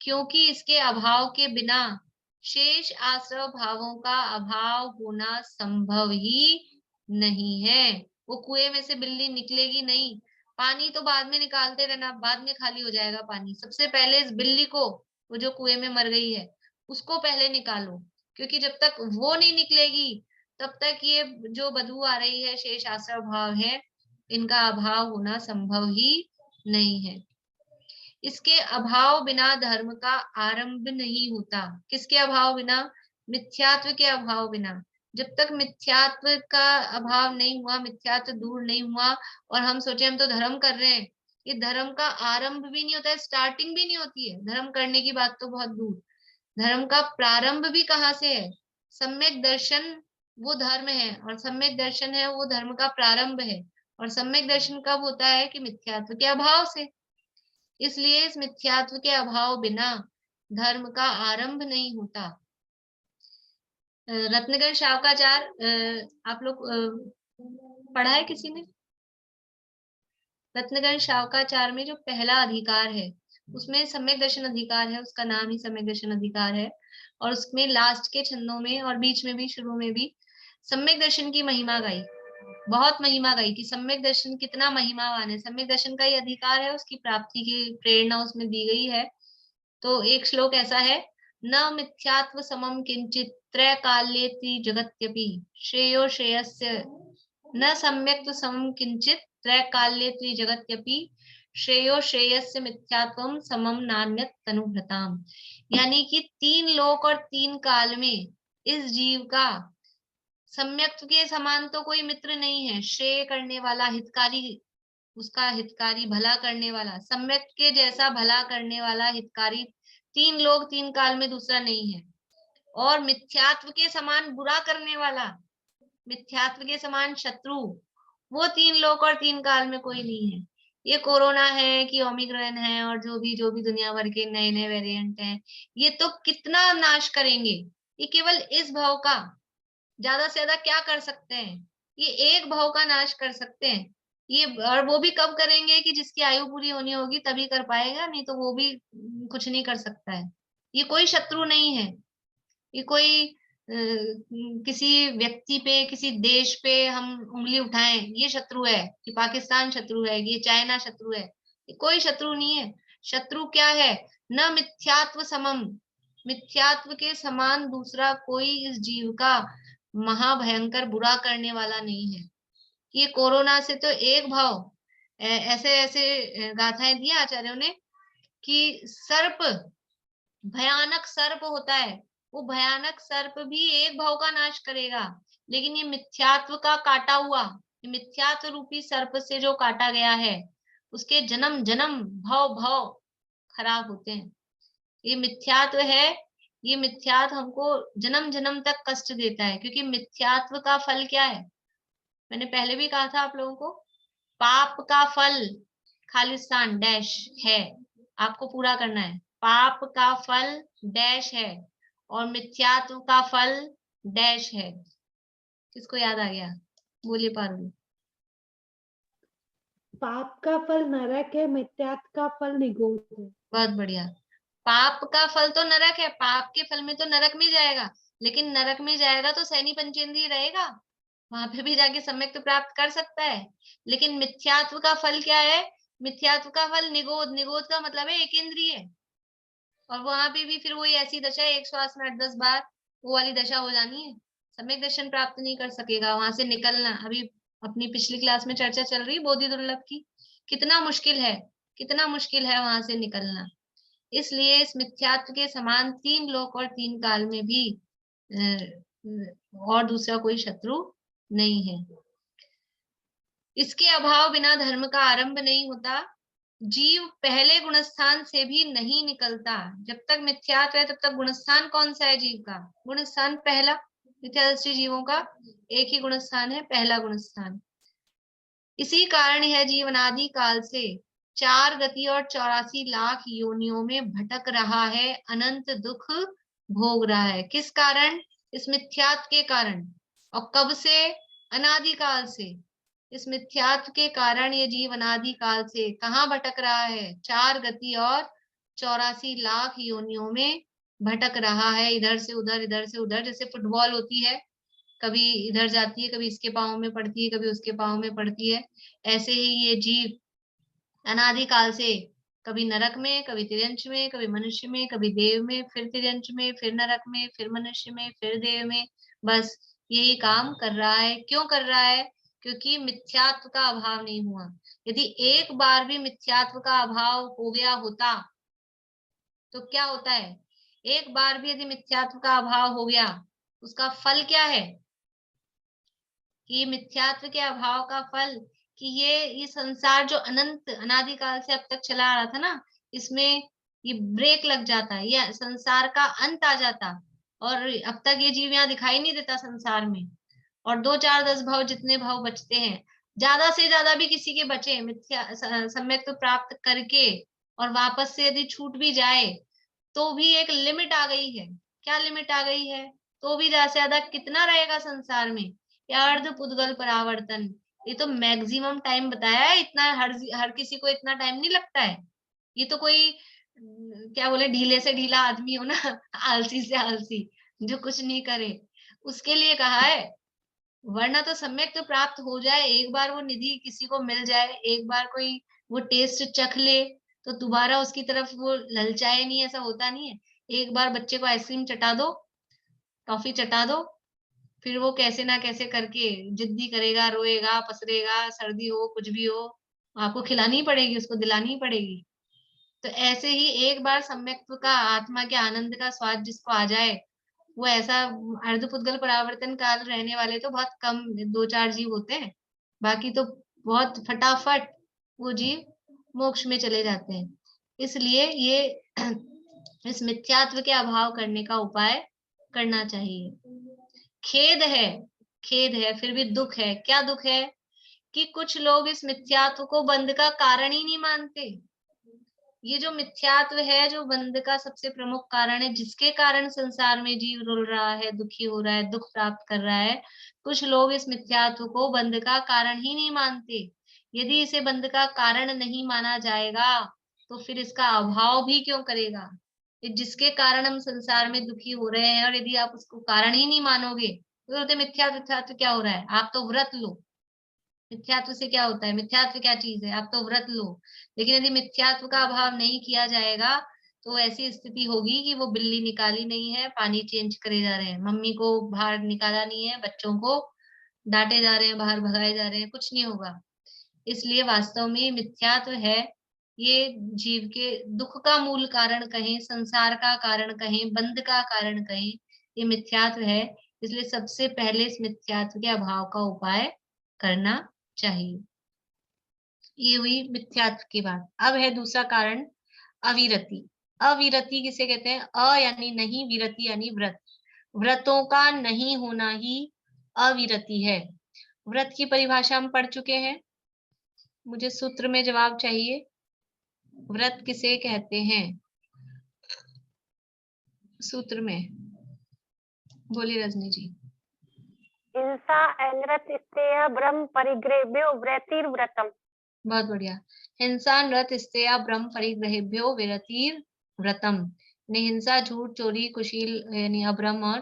क्योंकि इसके अभाव के बिना शेष आश्रव भावों का अभाव होना संभव ही नहीं है। वो कुएं में से बिल्ली निकलेगी नहीं, पानी तो बाद में निकालते रहना, बाद में खाली हो जाएगा पानी, सबसे पहले इस बिल्ली को, वो जो कुएं में मर गई है, उसको पहले निकालो, क्योंकि जब तक वो नहीं निकलेगी तब तक ये जो बदबू आ रही है, शेष आश्रव भाव है, इनका अभाव होना संभव ही नहीं है। इसके अभाव बिना धर्म का आरंभ नहीं होता। किसके अभाव बिना? मिथ्यात्व के अभाव बिना। जब तक मिथ्यात्व का अभाव नहीं हुआ, मिथ्यात्व दूर नहीं हुआ, और हम सोचे हम तो धर्म कर रहे हैं, ये धर्म का आरंभ भी नहीं होता है, स्टार्टिंग भी नहीं होती है। धर्म करने की बात तो बहुत दूर, धर्म का प्रारंभ भी कहाँ से है? सम्यक दर्शन वो धर्म है, और सम्यक दर्शन है वो धर्म का प्रारंभ है। और सम्यक दर्शन कब होता है? कि मिथ्यात्व के अभाव से। इसलिए इस मिथ्यात्व के अभाव बिना धर्म का आरंभ नहीं होता। रत्नगण शावकाचार आप लोग पढ़ा है किसी ने? रत्नगण शावकाचार में जो पहला अधिकार है उसमें सम्यक दर्शन अधिकार है, उसका नाम ही सम्यक दर्शन अधिकार है, और उसमें लास्ट के छंदों में और बीच में भी, शुरू में भी सम्यक दर्शन की महिमा गाई, बहुत महिमा गाई कि सम्यक दर्शन कितना महिमावान है। सम्यक दर्शन का ही अधिकार है, उसकी प्राप्ति की प्रेरणा उसमें दी गई है। तो एक श्लोक ऐसा है, न मिथ्यात्व समम किंचित त्रैकाल्येति जगत्यपि श्रेयो श्रेयस्य, न सम्यक्त्व समम किंचित त्रैकाल्येति जगत्यपि श्रेयो श्रेयस्य मिथ्यात्वम समम नान्यत तनुभृताम। यानी कि 3 लोक और 3 काल में इस जीव का सम्यक्त्व के समान तो कोई मित्र नहीं है। श्रेय करने वाला, हितकारी, उसका हितकारी, भला करने वाला, सम्यक के जैसा भला करने वाला, हितकारी 3 लोक 3 काल में दूसरा नहीं है। और मिथ्यात्व के समान बुरा करने वाला, मिथ्यात्व के समान शत्रु, वो 3 लोक और 3 काल में कोई नहीं है। ये कोरोना है कि ओमिक्रॉन है और जो भी दुनिया भर के नए नए वेरिएंट हैं, ये तो कितना नाश करेंगे। ये केवल इस भाव का ज्यादा से ज्यादा क्या कर सकते हैं, ये एक भाव का नाश कर सकते हैं। ये, और वो भी कब करेंगे कि जिसकी आयु पूरी होनी होगी तभी कर पाएगा, नहीं तो वो भी कुछ नहीं कर सकता है। ये कोई शत्रु नहीं है, ये कोई किसी व्यक्ति पे, किसी देश पे हम उंगली उठाएं ये शत्रु है, कि पाकिस्तान शत्रु है, ये चाइना शत्रु है, ये कोई शत्रु नहीं है। शत्रु क्या है? न मिथ्यात्व समम, मिथ्यात्व के समान दूसरा कोई इस जीव का महाभयंकर बुरा करने वाला नहीं है। ये कोरोना से तो एक भाव, ऐसे ऐसे गाथाएं दिया आचार्यों ने कि सर्प, भयानक सर्प होता है, वो भयानक सर्प भी एक भाव का नाश करेगा, लेकिन ये मिथ्यात्व का काटा हुआ, ये मिथ्यात्व रूपी सर्प से जो काटा गया है, उसके जन्म जन्म भाव भाव खराब होते हैं। ये मिथ्यात्व है, ये मिथ्यात्व हमको जन्म जन्म तक कष्ट देता है, क्योंकि मिथ्यात्व का फल क्या है? मैंने पहले भी कहा था आप लोगों को, पाप का फल खालिस्तान डैश है, आपको पूरा करना है। पाप का फल डैश है और मिथ्यात्व का फल डैश है। किसको याद आ गया? बोलिए पारुल। पाप का फल नरक है, मिथ्यात्व का फल निगोद है। बहुत बढ़िया। पाप का फल तो नरक है, पाप के फल में तो नरक में जाएगा, लेकिन नरक में जाएगा तो सैनी पंचेंद्रिय रहेगा, वहां पे भी जाके सम्यक प्राप्त कर सकता है। लेकिन मिथ्यात्व का फल क्या है? मिथ्यात्व का फल निगोद, निगोद का मतलब है एक इंद्रिय, और वहां पे भी फिर वही ऐसी दशा है, एक श्वास में 8-10 बार वो वाली दशा हो जानी है, सम्यक दर्शन प्राप्त नहीं कर सकेगा, वहां से निकलना। अभी अपनी पिछली क्लास में चर्चा चल रही बोधि दुर्लभ की, कितना मुश्किल है, कितना मुश्किल है वहां से निकलना। इसलिए इस मिथ्यात्व के समान 3 लोक और 3 काल में भी और दूसरा कोई शत्रु नहीं है। इसके अभाव बिना धर्म का आरंभ नहीं होता। जीव पहले गुणस्थान से भी नहीं निकलता। जब तक मिथ्यात्व है तब तक गुणस्थान कौन सा है जीव का? गुणस्थान पहला। मिथ्यादृष्टि जीवों का एक ही गुणस्थान है, पहला गुणस्थान। इसी कारण यह जीव अनादि काल से 4 गति और 84 लाख योनियों में भटक रहा है, अनंत दुख भोग रहा है। किस कारण? इस मिथ्यात्व के कारण। और कब से? अनादि काल से। इस मिथ्यात्व के कारण ये जीव अनादि काल से कहाँ भटक रहा है? 4 गति और 84 लाख योनियों में भटक रहा है, इधर से उधर, इधर से उधर। जैसे फुटबॉल होती है, कभी इधर जाती है, कभी इसके पाँव में पड़ती है, कभी उसके पाँव में पड़ती है, ऐसे ही ये जीव अनादि काल से कभी नरक में, कभी तिर्यंश में, कभी मनुष्य में, कभी देव में, फिर तिर्यंश में, फिर नरक में, फिर मनुष्य में, फिर देव में, बस यही काम कर रहा है। क्यों कर रहा है? क्योंकि मिथ्यात्व का अभाव नहीं हुआ। यदि एक बार भी मिथ्यात्व का अभाव हो गया होता तो क्या होता है? एक बार भी यदि मिथ्यात्व का अभाव हो गया, उसका फल क्या है? कि मिथ्यात्व के अभाव का फल कि ये संसार जो अनंत अनादिकाल से अब तक चला आ रहा था ना, इसमें ये ब्रेक लग जाता है, ये संसार का अंत आ जाता, और अब तक ये जीव यहाँ दिखाई नहीं देता संसार में, और 2, 4, 10 भाव जितने भाव बचते हैं, ज्यादा से ज्यादा भी किसी के बचे मिथ्या सम्यक तो प्राप्त करके और वापस से यदि छूट भी जाए तो भी एक लिमिट आ गई है। क्या लिमिट आ गई है? तो भी ज्यादा से ज्यादा कितना रहेगा संसार में? या अर्ध पुद्गल परावर्तन, ये तो मैक्सिमम टाइम बताया है। इतना हर किसी को इतना टाइम नहीं लगता है। ये तो कोई क्या बोले, ढीले से ढीला आदमी हो ना, आलसी से आलसी, जो कुछ नहीं करे, उसके लिए कहा है। वरना तो सम्यक तो प्राप्त हो जाए, एक बार वो निधि किसी को मिल जाए, एक बार कोई वो टेस्ट चख ले तो दोबारा उसकी तरफ वो ललचाए नहीं, ऐसा होता नहीं है। एक बार बच्चे को आइसक्रीम चटा दो, टॉफी चटा दो, फिर वो कैसे ना कैसे करके जिद्दी करेगा, रोएगा, पसरेगा, सर्दी हो कुछ भी हो, आपको खिलानी पड़ेगी, उसको दिलानी पड़ेगी। तो ऐसे ही एक बार सम्यक्त्व का, आत्मा के आनंद का स्वाद जिसको आ जाए, वो ऐसा अर्धपुद्गल परावर्तन काल रहने वाले तो बहुत कम 2-4 जीव होते हैं, बाकी तो बहुत फटाफट वो जीव मोक्ष में चले जाते हैं। इसलिए ये इस मिथ्यात्व के अभाव करने का उपाय करना चाहिए। खेद है, फिर भी दुख है। क्या दुख है? कि कुछ लोग इस मिथ्यात्व को बंध का कारण ही नहीं मानते। ये जो मिथ्यात्व है, जो बंध का सबसे प्रमुख कारण है, जिसके कारण संसार में जीव रुल रहा है, दुखी हो रहा है, दुख प्राप्त कर रहा है, कुछ लोग इस मिथ्यात्व को बंध का कारण ही नहीं मानते। यदि इसे बंध का कारण नहीं माना जाएगा तो फिर इसका अभाव भी क्यों करेगा? जिसके कारण हम संसार में दुखी हो रहे हैं, और यदि आप उसको कारण ही नहीं मानोगे तो बोलते मिथ्यात्व क्या हो रहा है? आप तो व्रत लो। मिथ्यात्व से क्या होता है? मिथ्यात्व क्या चीज है? आप तो व्रत लो। लेकिन यदि मिथ्यात्व का अभाव नहीं किया जाएगा तो ऐसी स्थिति होगी कि वो बिल्ली निकाली नहीं है, पानी चेंज करे जा रहे हैं, मम्मी को बाहर निकाला नहीं है, बच्चों को डांटे जा रहे हैं, बाहर भगाए जा रहे हैं, कुछ नहीं होगा। इसलिए वास्तव में मिथ्यात्व है, ये जीव के दुख का मूल कारण कहें, संसार का कारण कहें, बंध का कारण कहें, ये मिथ्यात्व है। इसलिए सबसे पहले इस मिथ्यात्व के अभाव का उपाय करना चाहिए। ये हुई मिथ्यात्व की बात। अब है दूसरा कारण, अविरति। अविरति किसे कहते हैं? अ यानी नहीं, विरति यानी व्रत। व्रतों का नहीं होना ही अविरति है। व्रत की परिभाषा हम पढ़ चुके हैं, मुझे सूत्र में जवाब चाहिए। व्रत किसे कहते हैं? सूत्र में बोलिए रजनी जी। हिंसा अनृत स्तेय ब्रह्म परिग्रहेभ्यो व्रतिर्व्रतम। बहुत बढ़िया। हिंसा नृत स्तेय ब्रह्म परिग्रहेभ्यो व्रतिर्व्रतम। हिंसा, झूठ, चोरी, कुशील यानी अब्रह्म और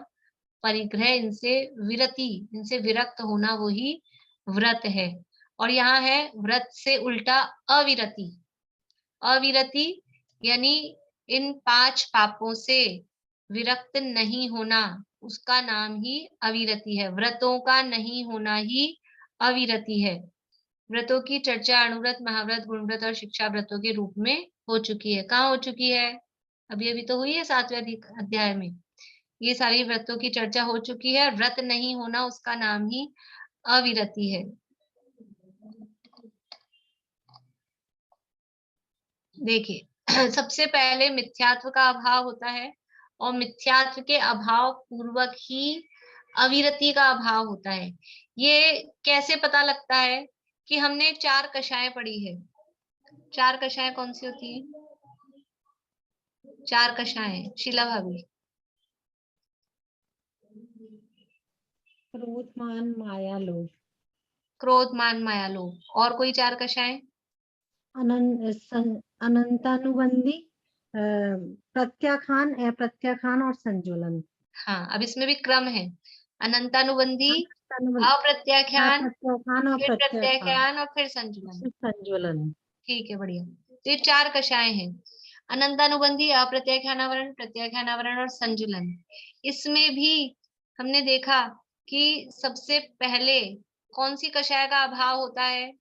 परिग्रह, इनसे विरति, इनसे विरक्त होना वही व्रत है। और यहाँ है व्रत से उल्टा अविरति। अविरति यानी इन 5 पापों से विरक्त नहीं होना, उसका नाम ही अविरति है। व्रतों का नहीं होना ही अविरति है। व्रतों की चर्चा अणुव्रत, महाव्रत, गुणव्रत और शिक्षा व्रतों के रूप में हो चुकी है। कहाँ हो चुकी है? अभी तो हुई है 7वें अध्याय में। ये सारी व्रतों की चर्चा हो चुकी है। व्रत नहीं होना उसका नाम ही अविरति है। देखिए, सबसे पहले मिथ्यात्व का अभाव होता है, और मिथ्यात्व के अभाव पूर्वक ही अविरति का अभाव होता है। ये कैसे पता लगता है? कि हमने 4 कषाएं पढ़ी है। 4 कषाएं कौन सी होती है? 4 कषाएं, शीला भाभी। क्रोध, मान, माया, लोभ। क्रोध, मान, माया, लोभ। और कोई 4 कषाएं? अनंतानुबंधी, प्रत्याख्यान, अप्रत्याख्यान और संजुलन। हाँ, अब इसमें भी क्रम है। अनंतानुबंधी, अप्रत्याख्यान, फिर प्रत्याख्यान और फिर संजुलन। ठीक है, बढ़िया। तो ये 4 कषाएं हैं, अनंतानुबंधी, अप्रत्याख्यानावरण, प्रत्याख्यानावरण और संजुलन। इसमें भी हमने देखा कि सबसे पहले कौन सी कषाय का अभाव होता है?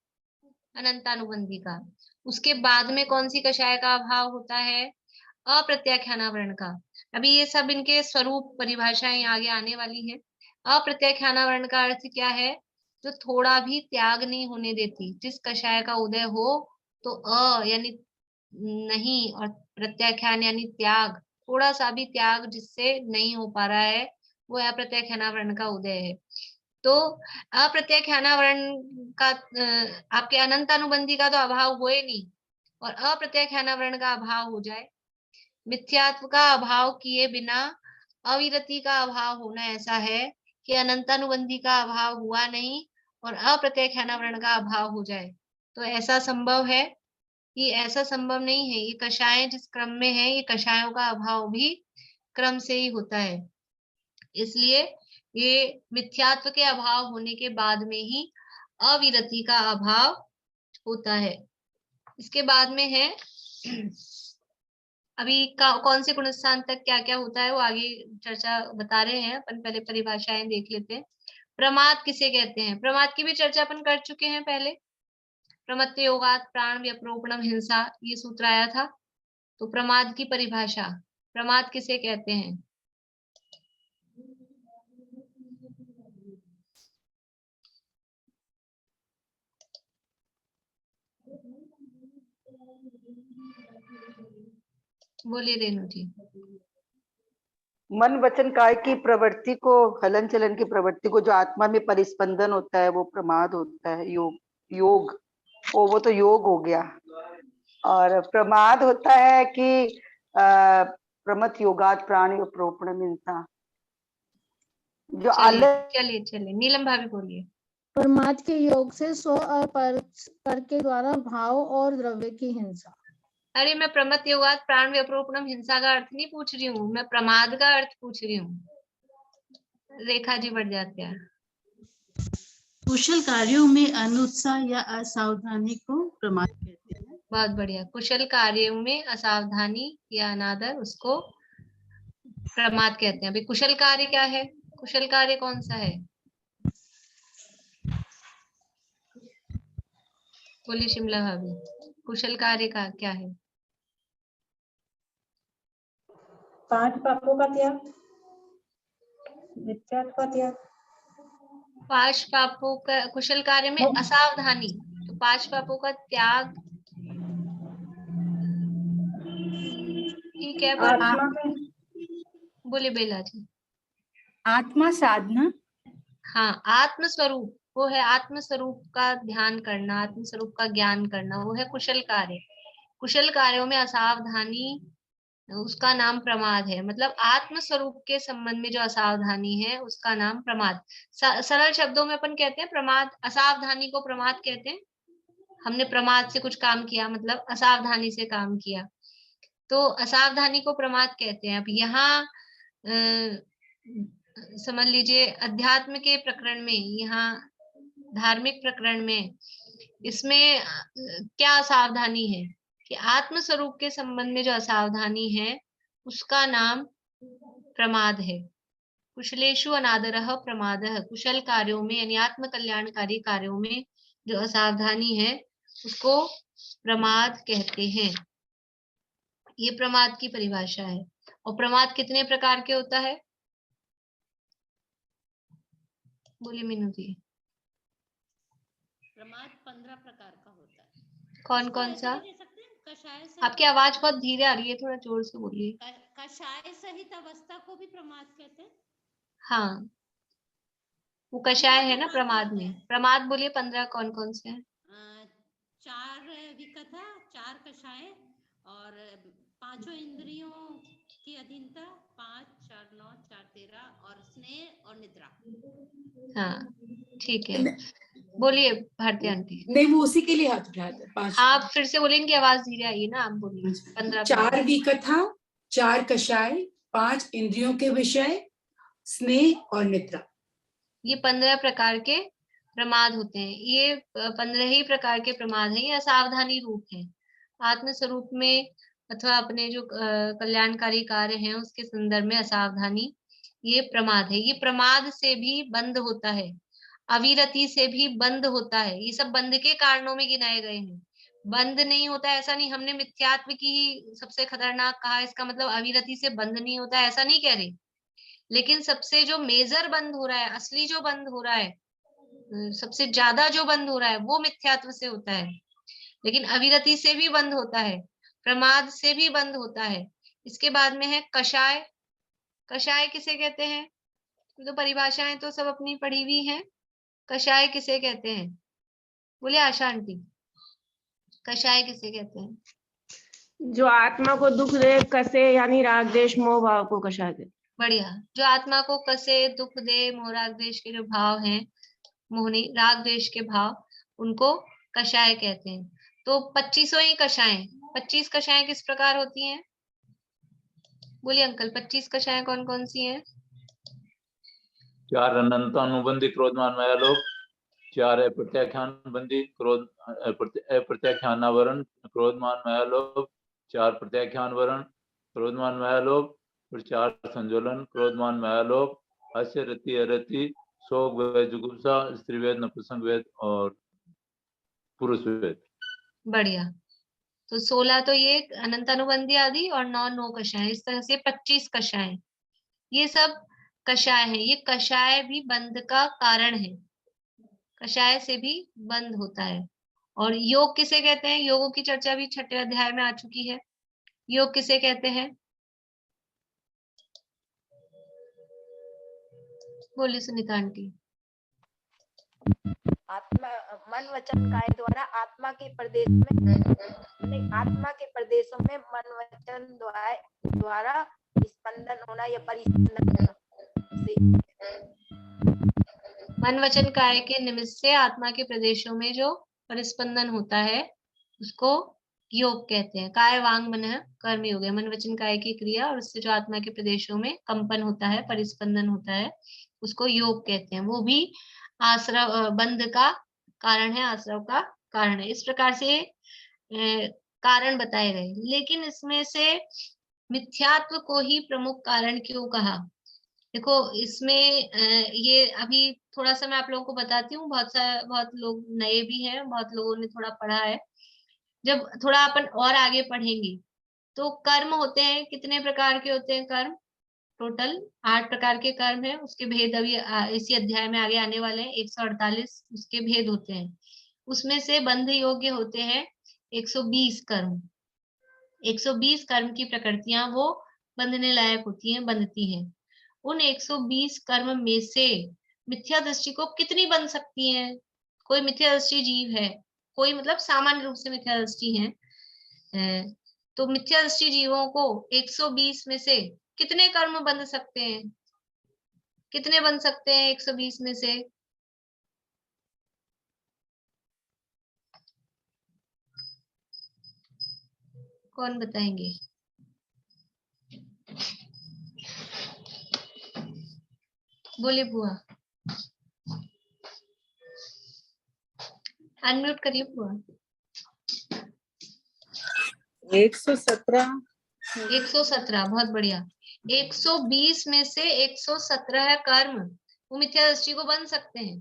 अनंतानुबंधी का। उसके बाद में कौन सी कषाय का अभाव होता है? अप्रत्याख्यानावरण का। अभी ये सब इनके स्वरूप परिभाषाएं आगे आने वाली है। अप्रत्याख्यानावरण का अर्थ क्या है? जो थोड़ा भी त्याग नहीं होने देती। जिस कषाय का उदय हो तो अ यानी नहीं, और प्रत्याख्यान यानी त्याग, थोड़ा सा भी त्याग जिससे नहीं हो पा रहा है, वो अप्रत्याख्यानावरण का उदय है। तो अप्रत्याख्यानावरण का आपके अनंतानुबंधी का तो अभाव हुए नहीं, और अप्रत्याख्यानावरण का अभाव हो जाए, मिथ्यात्व का अभाव किए बिना अविरति का अभाव होना ऐसा है कि अनंतानुबंधी का अभाव हुआ नहीं और अप्रत्याख्यानावरण का अभाव हो जाए। तो ऐसा संभव है? कि ऐसा संभव नहीं है। ये कषाएं जिस क्रम में है, ये कषायों का अभाव भी क्रम से ही होता है। इसलिए ये मिथ्यात्व के अभाव होने के बाद में ही अविरति का अभाव होता है। इसके बाद में है, अभी कौन से गुणस्थान तक क्या क्या होता है वो आगे चर्चा बता रहे हैं। अपन पहले परिभाषाएं देख लेते हैं। प्रमाद किसे कहते हैं? प्रमाद की भी चर्चा अपन कर चुके हैं पहले। प्रमत्त योगात प्राण व्यप्रोपणम हिंसा, ये सूत्र आया था। तो प्रमाद की परिभाषा, प्रमाद किसे कहते हैं? बोलिए रेणु जी। मन वचन काय की प्रवृत्ति को, हलन चलन की प्रवृत्ति को जो आत्मा में परिस्पंदन होता है वो प्रमाद होता है। योग वो तो योग हो गया। और प्रमाद होता है कि प्रमथ योगात प्राण प्रोपण मिलता, जो चलिए नीलम भाभी बोलिए। प्रमाद के योग से स्व और पर के द्वारा भाव और द्रव्य की हिंसा। अरे मैं प्रमथ योगात प्राण व्यप्रोपणम हिंसा का अर्थ नहीं पूछ रही हूँ, मैं प्रमाद का अर्थ पूछ रही हूँ। रेखा जी बढ़ जाते हैं। कुशल कार्यों में अनुत्साह या असावधानी को प्रमाद कहते हैं। बहुत बढ़िया। कुशल कार्यों में असावधानी या अनादर, उसको प्रमाद कहते हैं। अभी कुशल कार्य क्या है? कुशल कार्य कौन सा है? बोलिए शिमला भाभी, कुशल कार्य का क्या है? 5 पापों का त्याग, मिथ्यात्व का त्याग। 5 पापों का कुशल कार्य में असावधानी, तो 5 पापों का त्याग ठीक है। पर बोले बेला जी। आत्मा साधना, हाँ, आत्म स्वरूप, वो है आत्म स्वरूप का ध्यान करना, आत्म स्वरूप का ज्ञान करना, वो है कुशल कार्य। कुशल कार्यों में असावधानी, उसका नाम प्रमाद है। मतलब आत्म स्वरूप के संबंध में जो असावधानी है उसका नाम प्रमाद। सरल शब्दों में अपन कहते हैं प्रमाद, असावधानी को प्रमाद कहते हैं। हमने प्रमाद से कुछ काम किया, मतलब असावधानी से काम किया, तो असावधानी को प्रमाद कहते हैं। अब यहाँ समझ लीजिए अध्यात्म के प्रकरण में, यहाँ धार्मिक प्रकरण में, इसमें क्या असावधानी है कि आत्म स्वरूप के संबंध में जो असावधानी है उसका नाम प्रमाद है। कुशलेषु अनादरः प्रमादः, कुशल कार्यों में यानी आत्म कल्याणकारी कार्यों में जो असावधानी है उसको प्रमाद कहते हैं। ये प्रमाद की परिभाषा है। और प्रमाद कितने प्रकार के होता है? बोलिए मीनू जी। प्रमाद 15 प्रकार का होता है। कौन कौन सा? कषाय, आपकी आवाज बहुत धीरे आ रही है, थोड़ा जोर से बोलिए। कषाय सहित अवस्था को भी प्रमाद कहते हैं। हाँ, वो कषाय है ना प्रमाद में। प्रमाद बोलिए 15 कौन कौन से हैं? 4 विकथा, 4 कषाय और 5 इंद्रियों की अधीनता, 5, 4, 9, 4, 13 और स्नेह और निद्रा। हाँ ठीक है, बोलिए भारती आंटी। नहीं, वो उसी के लिए हाथ उठाया था। आप फिर से बोलेंगे, आवाज धीरे आई है ना, आप बोलिए। 15 4 विकथा, 4 कषाय, 5 इंद्रियों के विषय, स्नेह और निद्रा। ये 15 प्रकार के प्रमाद होते हैं। ये 15 ही प्रकार के प्रमाद हैं। ये असावधानी रूप है। आत्म स्वरूप में अथवा अपने जो कल्याणकारी कार्य हैं उसके संदर्भ में असावधानी ये प्रमाद है। ये प्रमाद से भी बंद होता है, अविरति से भी बंद होता है। ये सब बंद के कारणों में गिनाए गए हैं। बंद नहीं होता ऐसा नहीं, हमने मिथ्यात्व की ही सबसे खतरनाक कहा, इसका मतलब अविरति से बंद नहीं होता ऐसा नहीं कह रहे। लेकिन सबसे जो मेजर बंद हो रहा है, असली जो बंद हो रहा है, सबसे ज्यादा जो बंद हो रहा है वो मिथ्यात्व से होता है। लेकिन अविरति से भी बंद होता है, प्रमाद से भी बंद होता है। इसके बाद में है कषाय। कषाय किसे कहते हैं? तो परिभाषाएं तो सब अपनी पढ़ी हुई हैं। कषाय किसे कहते हैं? बोले आशा आंटी, कषाय किसे कहते हैं? जो आत्मा को दुख दे, कसे, यानी राग द्वेष मोह भाव को कषाय कहते हैं। बढ़िया। जो आत्मा को कसे, दुख दे, मोह राग द्वेष के जो भाव हैं, मोहनी राग द्वेष के भाव, उनको कषाय कहते हैं। तो 25 ही कषाय। 25 कषाय किस प्रकार होती हैं? बोलिए अंकल, 25 कषाय कौन कौन सी हैं? 4 अनंतानुबंधी क्रोधमान मायालोभ, 4 अप्रत्याख्यान बंदी क्रोध अप्रत्याख्यानावरण क्रोधमान मायालोभ, 4 प्रत्याख्यान वरण क्रोधमान मायालोभ और 4 संजोलन क्रोधमान मायालोभ, हास्य रति अरति, शोक वेद जुगुप्सा, स्त्री वेद नपुंसक वेद और पुरुष वेद। बढ़िया। तो 16 तो ये अनंत अनुबंधी आदि और 9 कषाय, इस तरह से 25 कषाय। ये सब कषाय है। ये कषाय भी बंध का कारण है, कषाय से भी बंध होता है। और योग किसे कहते हैं? योगों की चर्चा भी 6ठे अध्याय में आ चुकी है। योग किसे कहते हैं? बोलिए सुनीता आंटी। आत्मा, मन वचन काय द्वारा आत्मा के प्रदेश में, नहीं, आत्मा के प्रदेशों में मन वचन द्वारा स्पंदन होना या परिस्पंदन होना से। मन वचन काय के निमित्त से आत्मा के प्रदेशों में जो परिस्पंदन होता है उसको योग कहते हैं। काय वांग मन कर्म योग है। मन वचन काय की क्रिया और उससे जो आत्मा के प्रदेशों में कंपन होता है, परिस्पंदन होता है, उसको योग कहते हैं। वो भी आश्रव बंध का कारण है, आश्रव का कारण है। इस प्रकार से कारण बताए गए। लेकिन इसमें से मिथ्यात्व को ही प्रमुख कारण क्यों कहा? देखो इसमें ये अभी थोड़ा सा मैं आप लोगों को बताती हूँ। बहुत लोग नए भी हैं, बहुत लोगों ने थोड़ा पढ़ा है। जब थोड़ा अपन और आगे पढ़ेंगे तो कर्म होते हैं, कितने प्रकार के होते हैं कर्म? टोटल 8 प्रकार के कर्म है। उसके भेद अभी इसी अध्याय में आगे आने वाले हैं। 148 उसके भेद होते हैं। उसमें से बंध योग्य होते हैं 120 कर्म। 120 कर्म की प्रकृतियां वो बंधने लायक होती हैं, बंधती हैं। उन 120 कर्म में से मिथ्या दृष्टि को कितनी बन सकती है? कोई मिथ्या दृष्टि जीव है, कोई मतलब सामान्य रूप से मिथ्या दृष्टि है, तो मिथ्या दृष्टि जीवों को 120 में से कितने कर्म बंध सकते हैं? कितने बन सकते हैं 120 में से? कौन बताएंगे? बोलिए बुआ, अनम्यूट करिए बुआ। 117। 117, बहुत बढ़िया। 120 में से 117 कर्म वो मिथ्या दृष्टि को बन सकते हैं।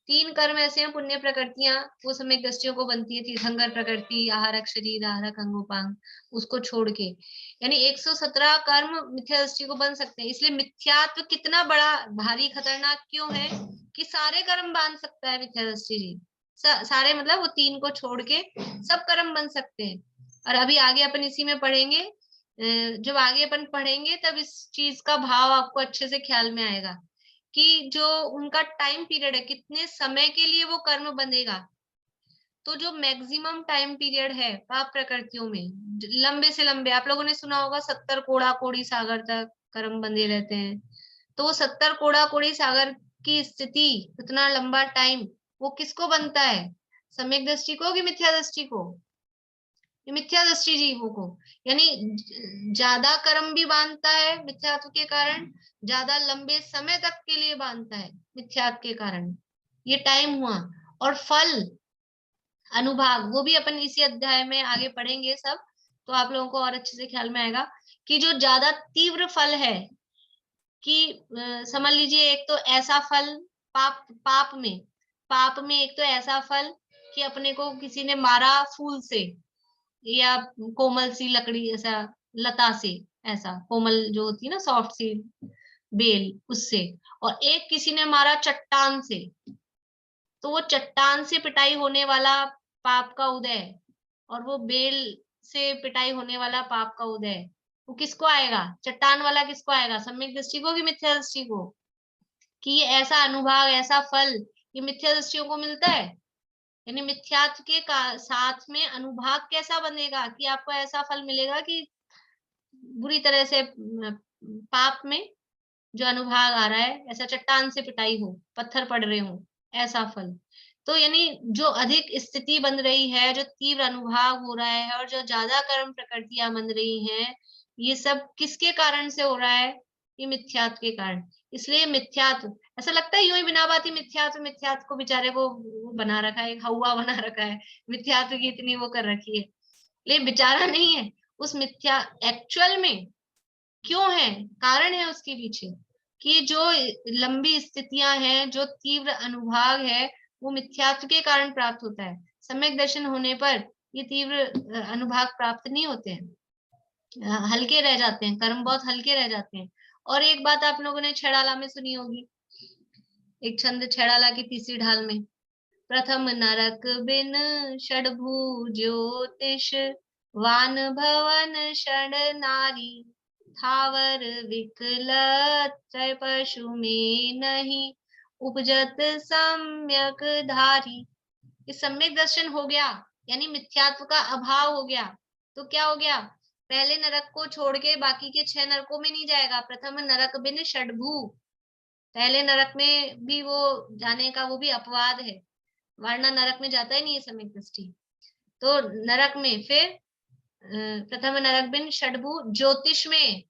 3 कर्म ऐसे हैं, पुण्य प्रकृतियां, वो सम्यक दृष्टियों को बनती है। तीर्थंकर प्रकृति, आहारक शरीर, आहारक अंगोपांग, उसको छोड़ के यानी 117 कर्म मिथ्या दृष्टि को बन सकते हैं। इसलिए मिथ्यात्व कितना बड़ा भारी खतरनाक क्यों है कि सारे कर्म बांध सकता है मिथ्या दृष्टि जी। सारे मतलब वो 3 को छोड़ के सब कर्म बन सकते हैं। और अभी आगे अपन इसी में पढ़ेंगे। जब आगे अपन पढ़ेंगे तब इस चीज का भाव आपको अच्छे से ख्याल में आएगा कि जो उनका टाइम पीरियड है, कितने समय के लिए वो कर्म बंधेगा। तो जो मैक्सिमम टाइम पीरियड है पाप प्रकृतियों में, लंबे से लंबे, आप लोगों ने सुना होगा 70 कोड़ा कोड़ी सागर तक कर्म बंधे रहते हैं। तो वो 70 कोड़ा कोड़ी सागर की स्थिति, उतना लंबा टाइम, वो किसको बनता है? सम्यक दृष्टि को कि मिथ्या दृष्टि को? मिथ्या दृष्टि जीवों को। यानी ज्यादा कर्म भी बांधता है मिथ्यात्व के कारण, ज्यादा लंबे समय तक के लिए बांधता है मिथ्यात्व के कारण। ये टाइम हुआ। और फल अनुभाग वो भी अपन इसी अध्याय में आगे पढ़ेंगे सब, तो आप लोगों को और अच्छे से ख्याल में आएगा कि जो ज्यादा तीव्र फल है कि समझ लीजिए, एक तो ऐसा फल पाप में एक तो ऐसा फल कि अपने को किसी ने मारा फूल से या कोमल सी लकड़ी, ऐसा लता से, ऐसा कोमल जो होती है ना सॉफ्ट सी बेल, उससे, और एक किसी ने मारा चट्टान से। तो वो चट्टान से पिटाई होने वाला पाप का उदय और वो बेल से पिटाई होने वाला पाप का उदय, वो किसको आएगा? चट्टान वाला किसको आएगा? सम्यक दृष्टि को कि मिथ्या दृष्टि को? कि ये ऐसा अनुभाग, ऐसा फल ये मिथ्या दृष्टियों को मिलता है। यानी मिथ्यात्व के साथ में अनुभाग कैसा बनेगा कि आपको ऐसा फल मिलेगा कि बुरी तरह से पाप में जो अनुभाग आ रहा है, ऐसा चट्टान से पिटाई हो, पत्थर पड़ रहे हो, ऐसा फल। तो यानी जो अधिक स्थिति बन रही है, जो तीव्र अनुभाग हो रहा है और जो ज्यादा कर्म प्रकृतियां बन रही हैं, ये सब किसके कारण से हो रहा है? ये मिथ्यात्व के कारण। इसलिए मिथ्यात्व, ऐसा लगता है यूं ही बिना बात ही मिथ्यात्व को बेचारे को बना रखा है, एक हवा बना रखा है, मिथ्यात्व की इतनी वो कर रखी है। लेकिन बेचारा नहीं है, उस मिथ्या एक्चुअल में क्यों है, कारण है उसके पीछे कि जो लंबी स्थितियां हैं, जो तीव्र अनुभाग है, वो मिथ्यात्व के कारण प्राप्त होता है। सम्यक दर्शन होने पर ये तीव्र अनुभाग प्राप्त नहीं होते हैं, हल्के रह जाते हैं, कर्म बहुत हल्के रह जाते हैं। और एक बात आप लोगों ने छेड़ाला में सुनी होगी, एक छंद छेड़ाला की तीसरी ढाल में, प्रथम नरक बिन षडभु ज्योतिष वान भवन षड नारी थावर विकलत त्रय पशु में नहीं उपजत सम्यक धारी। इस सम्यक दर्शन हो गया यानी मिथ्यात्व का अभाव हो गया, तो क्या हो गया, पहले नरक को छोड़ के बाकी के 6 नरकों में नहीं जाएगा। प्रथम नरक बिन षडभु, पहले नरक में भी वो जाने का वो भी अपवाद है, वरना नरक में जाता ही नहीं है सम्यक दृष्टि। तो नरक में फिर प्रथम नरक बिन षडभु ज्योतिष में,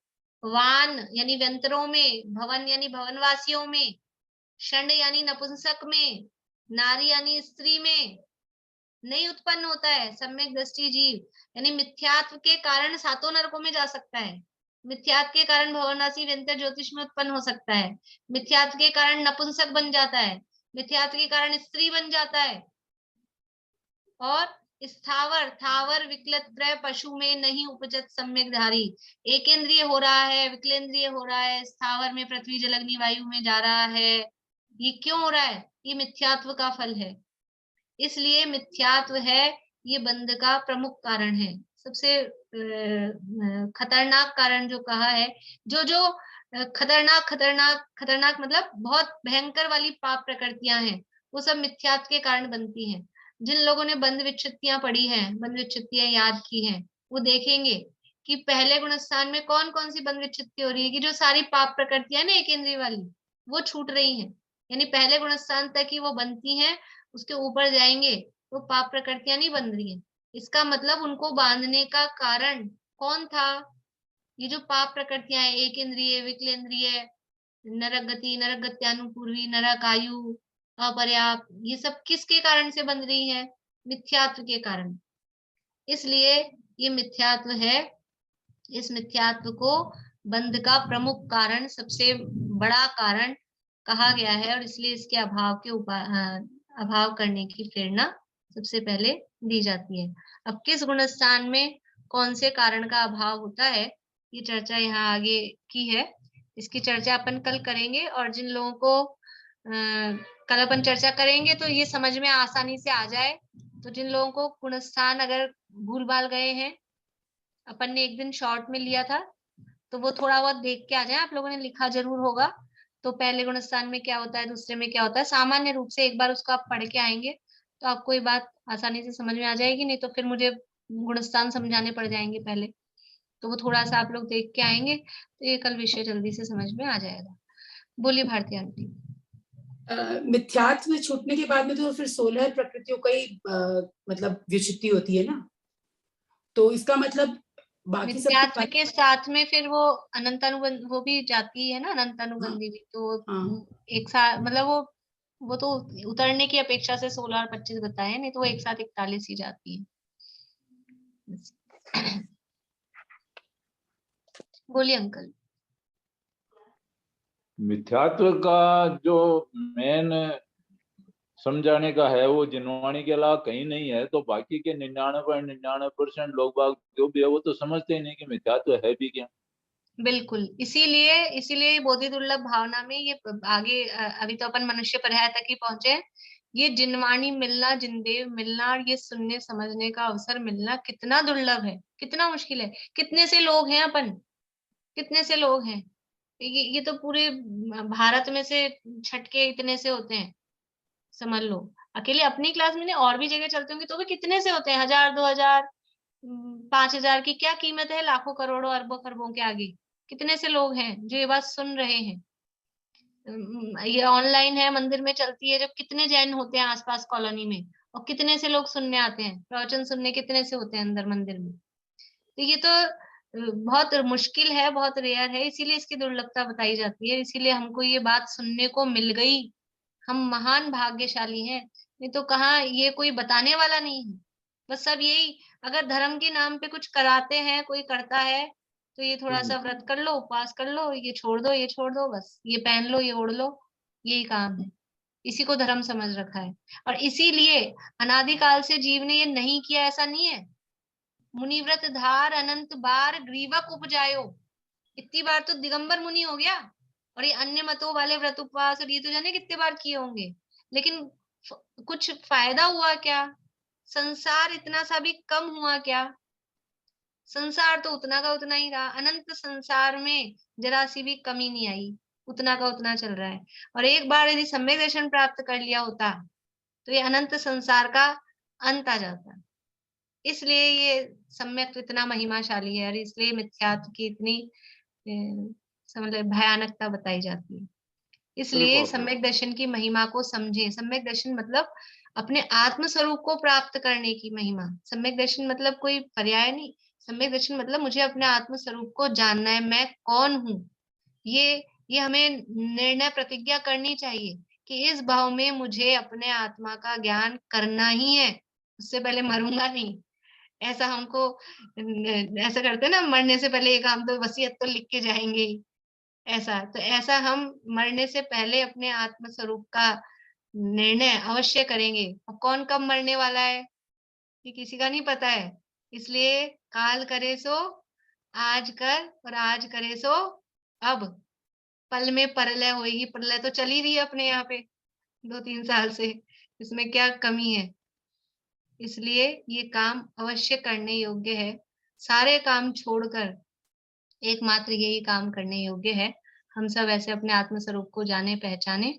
वान यानी व्यंतरों में, भवन यानी भवनवासियों में, षंड यानी नपुंसक में, नारी यानी स्त्री में नहीं उत्पन्न होता है सम्यक दृष्टि जीव। यानी मिथ्यात्व के कारण 7 नरकों में जा सकता है, मिथ्यात्व के कारण भवनवासी व्यंतर ज्योतिष में उत्पन्न हो सकता है, मिथ्यात्व के कारण नपुंसक बन जाता है, मिथ्यात्व के कारण स्त्री बन जाता है, और स्थावर थावर विकलत त्रय पशु में नहीं उपजत सम्यक धारी, एकेंद्रिय हो रहा है, विकलेंद्रिय हो रहा है, स्थावर में पृथ्वी जल अग्नि वायु में जा रहा है। ये क्यों हो रहा है? ये मिथ्यात्व का फल है। इसलिए मिथ्यात्व है ये बंध का प्रमुख कारण है, सबसे खतरनाक कारण जो कहा है, जो खतरनाक खतरनाक खतरनाक मतलब बहुत भयंकर वाली पाप प्रकृतियां हैं, वो सब मिथ्यात्व के कारण बनती हैं। जिन लोगों ने बंध विच्छित्तियां पढ़ी हैं, बंध विच्छित्तियां याद की हैं, वो देखेंगे कि पहले गुणस्थान में कौन कौन सी बंध विच्छित्ति हो रही है, कि जो सारी पाप प्रकृतियां ना एक इंद्रिय वाली वो छूट रही हैं, यानी पहले गुणस्थान तक ही वो बनती हैं, उसके ऊपर जाएंगे तो पाप प्रकृतियां नहीं बन रही है। इसका मतलब उनको बांधने का कारण कौन था? ये जो पाप प्रकृतियां हैं, एक इंद्रिय, विकलेंद्रिय, नरक गति, नरक गत्यानुपूर्वी, नरक आयु, अपर्याप्त, ये सब किसके कारण से बन रही है? मिथ्यात्व के कारण। इसलिए ये मिथ्यात्व है, इस मिथ्यात्व को बंध का प्रमुख कारण, सबसे बड़ा कारण कहा गया है, और इसलिए इसके अभाव के अभाव करने की प्रेरणा सबसे पहले दी जाती है। अब किस गुणस्थान में कौन से कारण का अभाव होता है, ये चर्चा यहाँ आगे की है, इसकी चर्चा अपन कल करेंगे। और जिन लोगों को कल अपन चर्चा करेंगे तो ये समझ में आसानी से आ जाए, तो जिन लोगों को गुणस्थान अगर भूल भाल गए हैं, अपन ने एक दिन शॉर्ट में लिया था, तो वो थोड़ा बहुत देख के आ जाए। आप लोगों ने लिखा जरूर होगा, तो पहले गुणस्थान में क्या होता है, दूसरे में क्या होता है, सामान्य रूप से एक बार उसको आप पढ़ के आएंगे तो आपको ये बात आसानी से समझ में आ जाएगी। नहीं तो फिर मुझे गुणस्थान समझाने पड़ जाएंगे पहले, तो वो थोड़ा सा आप लोग देख के आएंगे तो ये कल विषय जल्दी से समझ में आ जाएगा। बोलिए भारती आंटी। मिथ्यात्व छूटने के बाद में तो फिर 16 प्रकृतियों का ही मतलब विच्छित्ति होती है ना, तो इसका मतलब बाकी सब मिथ्यात्व के साथ में फिर वो अनंतानुबंध वो भी जाती है ना, अनंतानुबंधी भी, तो एक साथ मतलब वो तो उतरने की अपेक्षा से 16 और 25 बताए, नहीं तो वो एक साथ 41 ही जाती है। बोलिए अंकल। मिथ्यात्व का जो मेन समझाने का है वो जिनवाणी के अलावा कहीं नहीं है, तो बाकी के 99.99% लोग बाग जो भी है वो तो समझते ही नहीं कि मिथ्यात्व है भी क्या। बिल्कुल, इसीलिए बोधि दुर्लभ भावना में ये आगे अभी तो अपन मनुष्य पर्याय तक ही पहुंचे, ये जिनवाणी मिलना, जिनदेव मिलना, और ये सुनने समझने का अवसर मिलना कितना दुर्लभ है, कितना मुश्किल है। कितने से लोग हैं अपन, कितने से लोग हैं, ये तो पूरे भारत में से छटके इतने से होते हैं, समझ लो। अकेले अपनी क्लास में नहीं, और भी जगह चलते होंगे तो भी कितने से होते हैं, 1000, 2000, 5000 की क्या कीमत है लाखों करोड़ों अरबों खरबों के आगे। कितने से लोग हैं जो ये बात सुन रहे हैं। ये ऑनलाइन है, मंदिर में चलती है, जब कितने जैन होते हैं आसपास कॉलोनी में, और कितने से लोग सुनने आते हैं, प्रवचन सुनने कितने से होते हैं अंदर मंदिर में। तो ये तो बहुत मुश्किल है, बहुत रेयर है, इसीलिए इसकी दुर्लभता बताई जाती है। इसीलिए हमको ये बात सुनने को मिल गई, हम महान भाग्यशाली हैं। नहीं तो कहाँ, ये कोई बताने वाला नहीं है, बस सब यही, अगर धर्म के नाम पे कुछ कराते हैं, कोई करता है तो ये थोड़ा सा व्रत कर लो, उपवास कर लो, ये छोड़ दो, ये छोड़ दो, बस ये पहन लो, ये ओढ़ लो, यही काम है। इसी को धर्म समझ रखा है। और इसीलिए अनादिकाल से जीव ने ये नहीं किया ऐसा नहीं है। मुनिव्रत धार अनंत बार ग्रीवक उपजायो, इतनी बार तो दिगंबर मुनि हो गया। और ये अन्य मतों वाले व्रत उपवास और ये तो जाने कितने बार किए होंगे, लेकिन कुछ फायदा हुआ क्या? संसार इतना सा भी कम हुआ क्या? संसार तो उतना का उतना ही रहा। अनंत संसार में जरा सी भी कमी नहीं आई, उतना का उतना चल रहा है। और एक बार यदि सम्यक दर्शन प्राप्त कर लिया होता तो ये अनंत संसार का अंत आ जाता। इसलिए ये सम्यक इतना महिमाशाली है और इसलिए मिथ्यात्व की इतनी मतलब भयानकता बताई जाती है। इसलिए सम्यक दर्शन की महिमा को समझें। सम्यक दर्शन मतलब अपने आत्म स्वरूप को प्राप्त करने की महिमा। सम्यक दर्शन मतलब कोई पर्याय नहीं। सम्यक दर्शन मतलब मुझे अपने आत्म स्वरूप को जानना है, मैं कौन हूँ। ये हमें निर्णय प्रतिज्ञा करनी चाहिए कि इस भाव में मुझे अपने आत्मा का ज्ञान करना ही है, उससे पहले मरूंगा नहीं। ऐसा हमको ऐसा करते हैं ना, मरने से पहले एक हम तो वसीयत तो लिख के जाएंगे ही, ऐसा हम मरने से पहले अपने आत्म स्वरूप का निर्णय अवश्य करेंगे। और कौन कब मरने वाला है ये किसी का नहीं पता है। इसलिए काल करे सो आज कर और आज करे सो अब। पल में परलय होगी। परलय तो चल ही रही है अपने यहाँ पे 2-3 साल से, इसमें क्या कमी है। इसलिए ये काम अवश्य करने योग्य है। सारे काम छोड़कर एकमात्र यही काम करने योग्य है। हम सब ऐसे अपने आत्म स्वरूप को जाने पहचाने,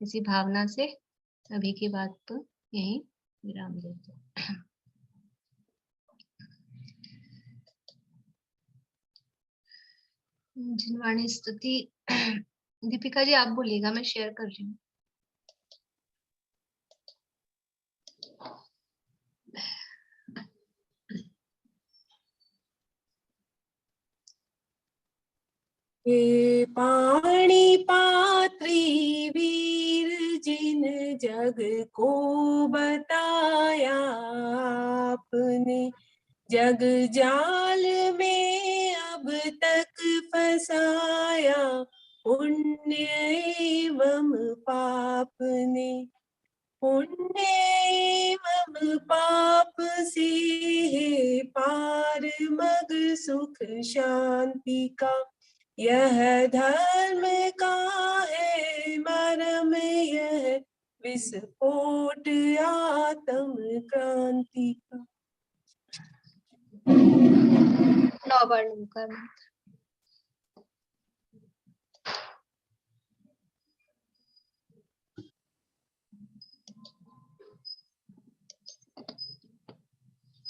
इसी भावना से अभी की बात तो यही विराम देते हैं। जिनवाणी स्तुति दीपिका जी आप बोलिएगा, मैं शेयर कर रही हूँ। हे पाणी पात्री वीर जिन जग को बताया आपने, जग जाल में अब तक फंसाया पुण्य एवं पाप ने। पुण्य एवं पाप से है पार मग सुख शांति का, यह धर्म का है मरम, यह विस्फोट आत्म क्रांति का। नौ बार नमकार।